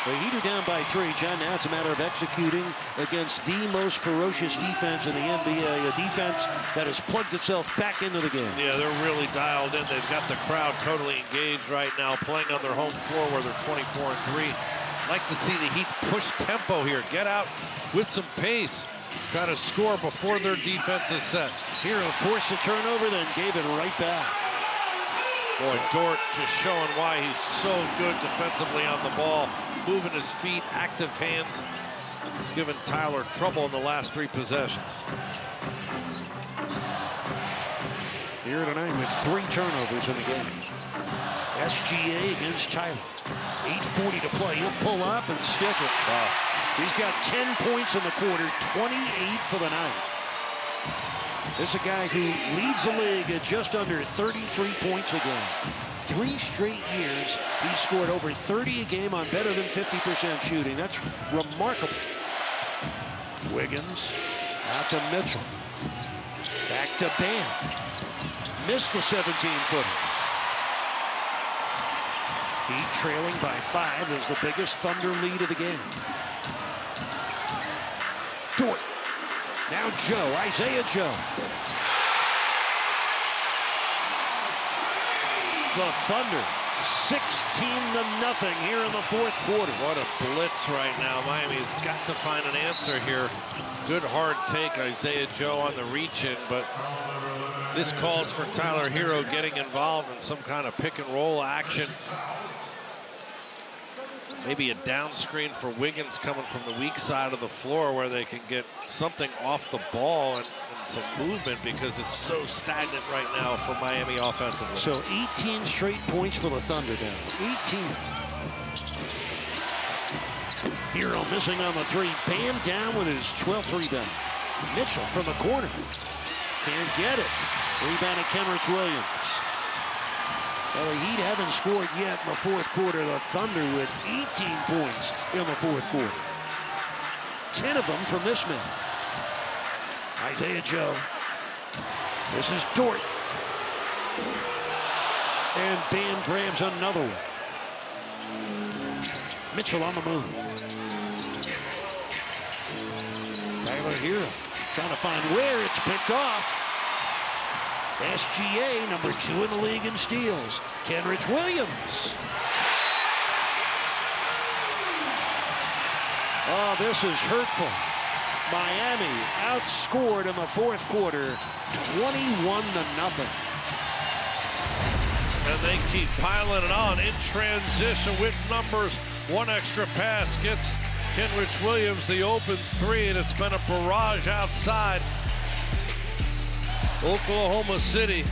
A: The Heat are down by 3. John, now it's a matter of executing against the most ferocious defense in the NBA, a defense that has plugged itself back into the game.
B: Yeah, they're really dialed in. They've got the crowd totally engaged right now, playing on their home floor where they're 24-3. Like to see the Heat push tempo here, get out with some pace, try to score before their defense is set.
A: Hero forced a turnover, then gave it right back.
B: Boy, Dort just showing why he's so good defensively on the ball. Moving his feet, active hands. He's given Tyler trouble in the last 3 possessions.
A: Here tonight with 3 turnovers in the game. SGA against Tyler. 8:40 to play. He'll pull up and stick it.
B: Wow.
A: He's got 10 points in the quarter, 28 for the night. This is a guy who leads the league at just under 33 points a game. 3 straight years, he's scored over 30 a game on better than 50% shooting. That's remarkable. Wiggins out to Mitchell. Back to Bam. Missed the 17-footer. Heat trailing by 5 is the biggest Thunder lead of the game. Dort. Now Joe, Isaiah Joe. The Thunder, 16-0 here in the fourth quarter.
B: What a blitz right now. Miami's got to find an answer here. Good hard take, Isaiah Joe on the reach-in, but this calls for Tyler Hero getting involved in some kind of pick-and-roll action. Maybe a down screen for Wiggins coming from the weak side of the floor where they can get something off the ball and some movement because it's so stagnant right now for Miami offensively.
A: So 18 straight points for the Thunder now. 18. Hero missing on the 3. Bam down with his 12th rebound. Mitchell from the corner. Can't get it. Rebound to Kenrich Williams. Well, the Heat haven't scored yet in the fourth quarter. The Thunder with 18 points in the fourth quarter. 10 of them from this man. Isaiah Joe. This is Dort. And Bam grabs another one. Mitchell on the move. Tyler Hero trying to find where it's picked off. SGA, number 2 in the league in steals. Kenrich Williams. Oh, this is hurtful. Miami outscored in the fourth quarter, 21-0.
B: And they keep piling it on in transition with numbers. 1 extra pass gets Kenrich Williams the open 3, and it's been a barrage outside. Oklahoma City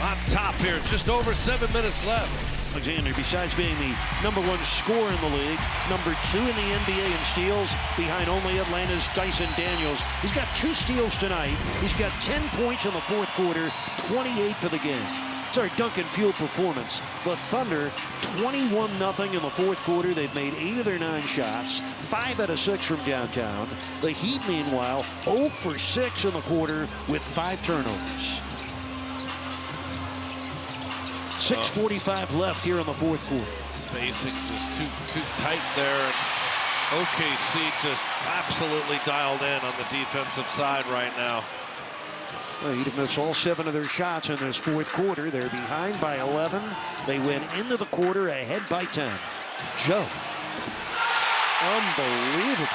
B: on top here. Just over 7 minutes left.
A: Alexander, besides being the #1 scorer in the league, #2 in the NBA in steals, behind only Atlanta's Dyson Daniels. He's got 2 steals tonight. He's got 10 points in the fourth quarter, 28 for the game. Sorry, Duncan Fuel performance. The Thunder, 21-0 in the fourth quarter. They've made 8 of their 9 shots, 5 out of 6 from downtown. The Heat, meanwhile, 0 for 6 in the quarter with 5 turnovers. 6:45 left here in the fourth quarter.
B: Spacing just too tight there. OKC just absolutely dialed in on the defensive side right now.
A: Well, Heat have missed all 7 of their shots in this fourth quarter. They're behind by 11. They went into the quarter ahead by 10. Joe. Unbelievable.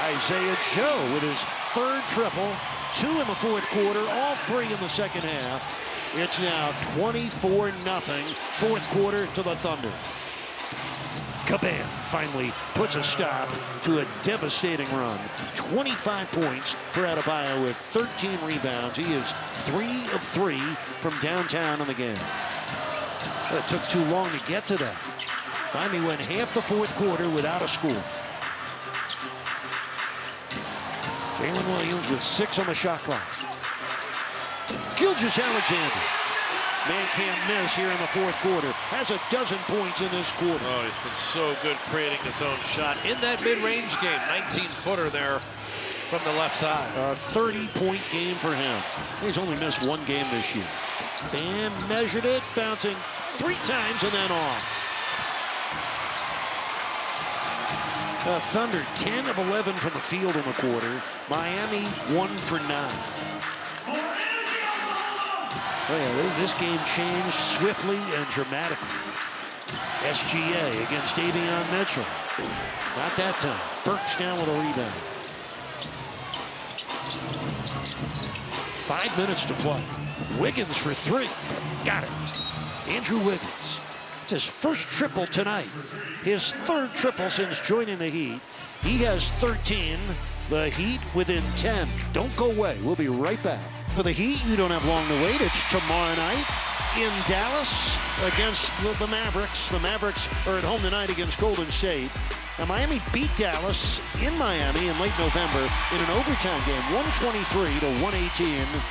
A: Isaiah Joe with his 3rd triple. 2 in the fourth quarter, all 3 in the second half. It's now 24-0, fourth quarter to the Thunder. Caban finally puts a stop to a devastating run. 25 points for Adebayo with 13 rebounds. He is 3 of 3 from downtown in the game. It took too long to get to that. Miami went half the fourth quarter without a score. Jalen Williams with 6 on the shot clock. Gilgeous-Alexander. Man can't miss here in the fourth quarter. Has 12 points in this quarter.
B: Oh, he's been so good creating his own shot in that mid-range game. 19-footer there from the left side.
A: A 30-point game for him. He's only missed 1 game this year. And measured it, bouncing 3 times and then off. Thunder 10 of 11 from the field in the quarter. Miami 1 for 9. Oh yeah, this game changed swiftly and dramatically. SGA against Davion Mitchell. Not that time. Burks down with a rebound. 5 minutes to play. Wiggins for 3. Got it. Andrew Wiggins. It's his first triple tonight. His 3rd triple since joining the Heat. He has 13. The Heat within 10. Don't go away. We'll be right back. For the Heat, you don't have long to wait. It's tomorrow night in Dallas against the Mavericks. The Mavericks are at home tonight against Golden State. Now, Miami beat Dallas in Miami in late November in an overtime game, 123-118.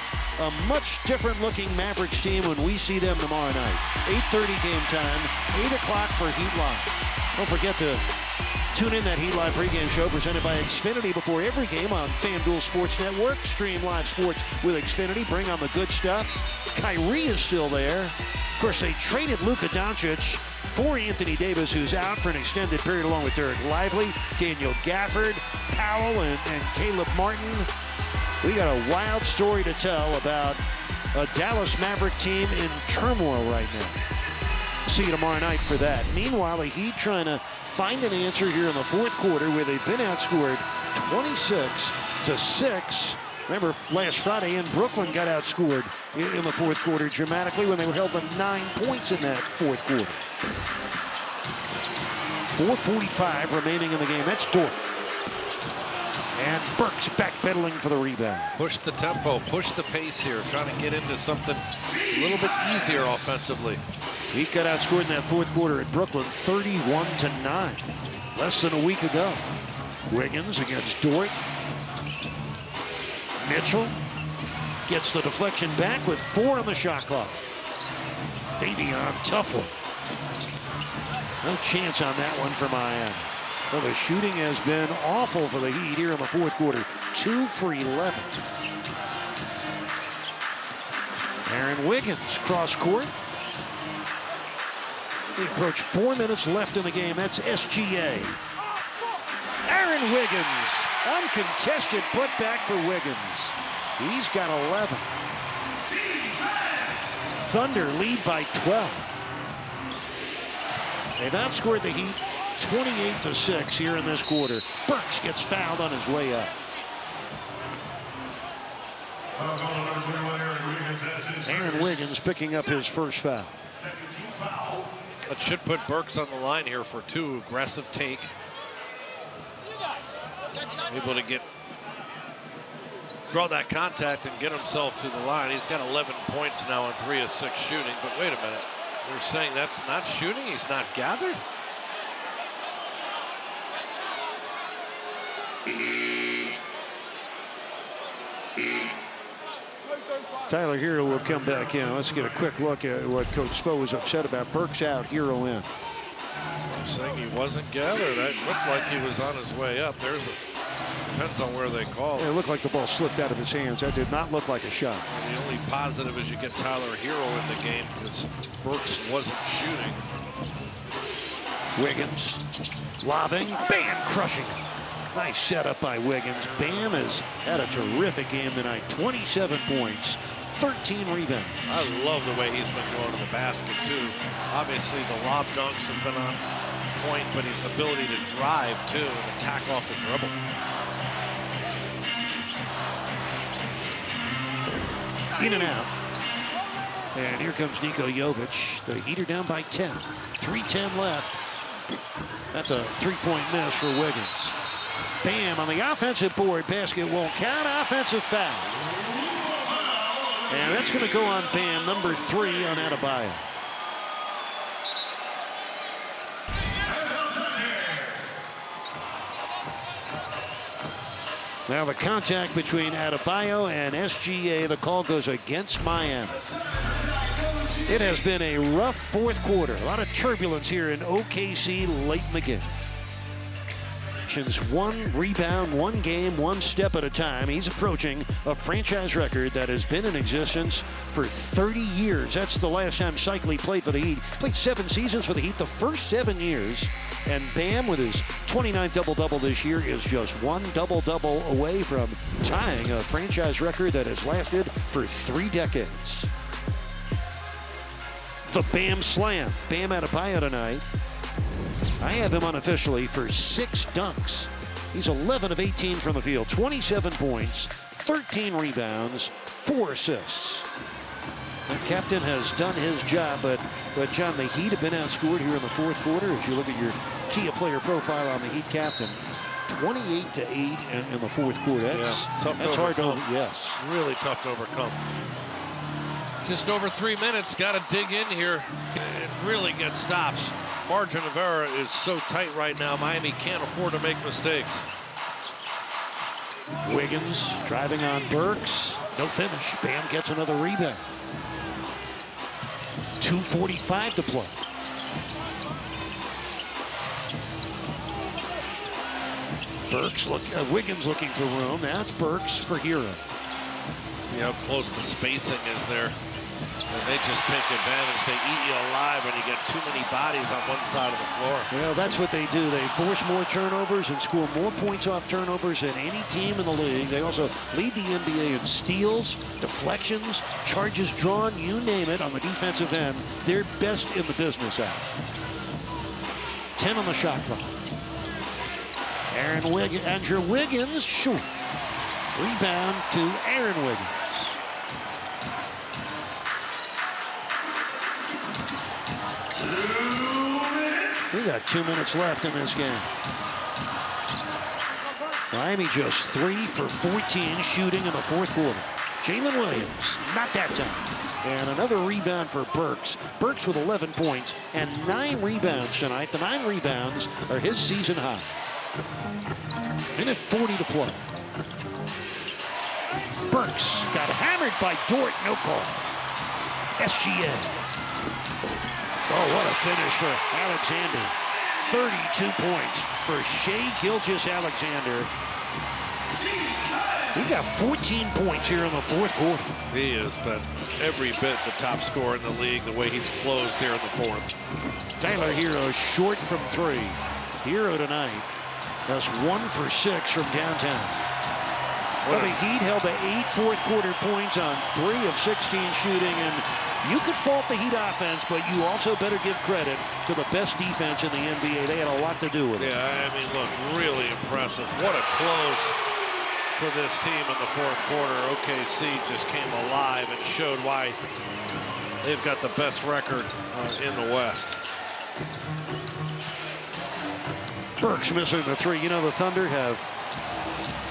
A: A much different looking Mavericks team when we see them tomorrow night. 8:30 game time, 8 o'clock for Heat Live. Don't forget to tune in that Heat Live pregame show presented by Xfinity before every game on FanDuel Sports Network. Stream live sports with Xfinity. Bring on the good stuff. Kyrie is still there. Of course, they traded Luka Doncic for Anthony Davis, who's out for an extended period, along with Derek Lively, Daniel Gafford, Powell, and Caleb Martin. We got a wild story to tell about a Dallas Maverick team in turmoil right now. See you tomorrow night for that. Meanwhile, the Heat trying to find an answer here in the fourth quarter where they've been outscored 26-6. Remember, last Friday in Brooklyn got outscored in the fourth quarter dramatically when they were held to 9 points in that fourth quarter. 4:45 remaining in the game. That's Dort. And Burks backpedaling for the rebound.
B: Push the tempo, push the pace here, trying to get into something a little bit easier offensively.
A: He got outscored in that fourth quarter at Brooklyn, 31-9, less than a week ago. Wiggins against Dort. Mitchell gets the deflection back with 4 on the shot clock. Davion, tough one. No chance on that one for Miami. Well, the shooting has been awful for the Heat here in the fourth quarter. 2 for 11. Aaron Wiggins cross court. We approach 4 minutes left in the game. That's SGA. Aaron Wiggins. Uncontested putback for Wiggins. He's got 11. Thunder lead by 12. They've outscored the Heat 28-6 here in this quarter. Burks gets fouled on his way up. Aaron Wiggins picking up his first foul.
B: That should put Burks on the line here for 2. Aggressive take. Able to draw that contact and get himself to the line. He's got 11 points now on 3 of 6 shooting, but wait a minute. They're saying that's not shooting. He's not gathered.
A: Tyler Hero will come back in. Let's get a quick look at what Coach Spo was upset about. Burks out, Hero in.
B: I'm saying he wasn't gathered. That looked like he was on his way up. Depends on where they call it.
A: It looked like the ball slipped out of his hands. That did not look like a shot.
B: Well, the only positive is you get Tyler Hero in the game because Burks wasn't shooting.
A: Wiggins lobbing, Bam crushing. Nice setup by Wiggins. Bam has had a terrific game tonight. 27 points, 13 rebounds.
B: I love the way he's been going to the basket too. Obviously the lob dunks have been on point, but his ability to drive too and attack off the dribble.
A: In and out. And here comes Niko Jovic. The Heat are down by 10. 3:10 left. That's a three-point miss for Wiggins. Bam on the offensive board. Basket won't count. Offensive foul. And that's going to go on Bam, number 3 on Adebayo. Now the contact between Adebayo and SGA, the call goes against Miami. It has been a rough fourth quarter. A lot of turbulence here in OKC late in the game. One rebound, one game, one step at a time. He's approaching a franchise record that has been in existence for 30 years. That's the last time Cycli played for the Heat. Played 7 seasons for the Heat, the first 7 years. And Bam, with his 29th double-double this year, is just one double-double away from tying a franchise record that has lasted for 3 decades. The Bam Slam. Bam Adebayo tonight. I have him unofficially for 6 dunks. He's 11 of 18 from the field, 27 points, 13 rebounds, 4 assists. The captain has done his job, but John, the Heat have been outscored here in the fourth quarter. As you look at your Kia player profile on the Heat captain, 28-8 in the fourth quarter. That's hard to overcome. Yes,
B: really tough to overcome. Just over 3 minutes, got to dig in here and really get stops. Margin of error is so tight right now. Miami can't afford to make mistakes.
A: Wiggins driving on Burks. No finish. Bam gets another rebound. 2:45 to play. Wiggins looking for room. That's Burks for Hero.
B: See how close the spacing is there. And they just take advantage. They eat you alive when you get too many bodies on one side of the floor.
A: Well, that's what they do. They force more turnovers and score more points off turnovers than any team in the league. They also lead the NBA in steals, deflections, charges drawn, you name it, on the defensive end. They're best in the business out. 10 on the shot clock. Andrew Wiggins, shoot. Rebound to Aaron Wiggins. We got 2 minutes left in this game. Miami just 3 for 14 shooting in the fourth quarter. Jalen Williams, not that time. And another rebound for Burks. Burks with 11 points and 9 rebounds tonight. The 9 rebounds are his season high. Minute 40 to play. Burks got hammered by Dort, no call. SGA. Oh, what a finish for Alexander. 32 points for Shai Gilgeous-Alexander. He got 14 points here in the fourth quarter.
B: He has been every bit the top scorer in the league, the way he's closed here in the fourth.
A: Tyler Hero short from 3. Hero tonight, that's 1 for 6 from downtown. Well, the Heat held to 8 fourth quarter points on 3 of 16 shooting, and you could fault the Heat offense, but you also better give credit to the best defense in the NBA. They had a lot to do with it.
B: Yeah, I mean, look, really impressive. What a close for this team in the fourth quarter. OKC just came alive and showed why they've got the best record in the West.
A: Burks missing the 3. You know, the Thunder have,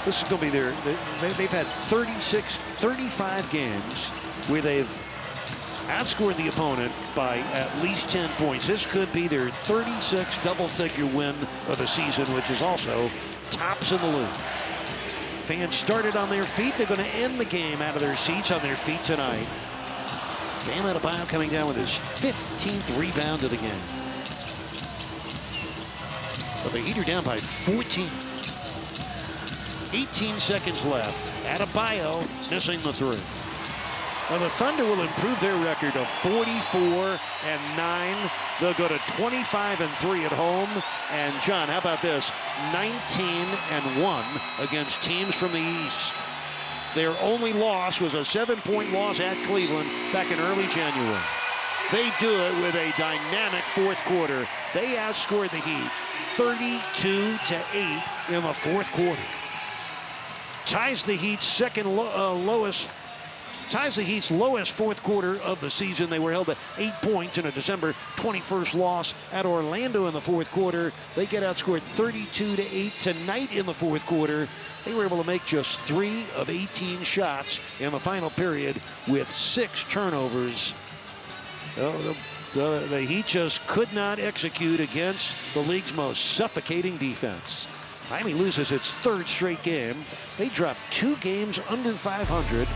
A: this is going to be they've had 35 games where they've outscored the opponent by at least 10 points. This could be their 36th double-figure win of the season, which is also tops in the league. Fans started on their feet. They're going to end the game out of their seats on their feet tonight. Bam Adebayo coming down with his 15th rebound of the game. But the Heat are down by 14. 18 seconds left. Adebayo missing the three. Well, the Thunder will improve their record to 44-9. They'll go to 25-3 at home. And John, how about this? 19-1 against teams from the East. Their only loss was a 7-point loss at Cleveland back in early January. They do it with a dynamic fourth quarter. They outscored the Heat 32-8 in the fourth quarter. Ties the Heat's lowest fourth quarter of the season. They were held to 8 points in a December 21st loss at Orlando in the fourth quarter. They get outscored 32-8 tonight in the fourth quarter. They were able to make just 3 of 18 shots in the final period with 6 turnovers. The Heat just could not execute against the league's most suffocating defense. Miami loses its 3rd straight game. They dropped 2 games under 500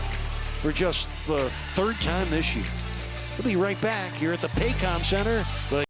A: for just the 3rd time this year. We'll be right back here at the Paycom Center.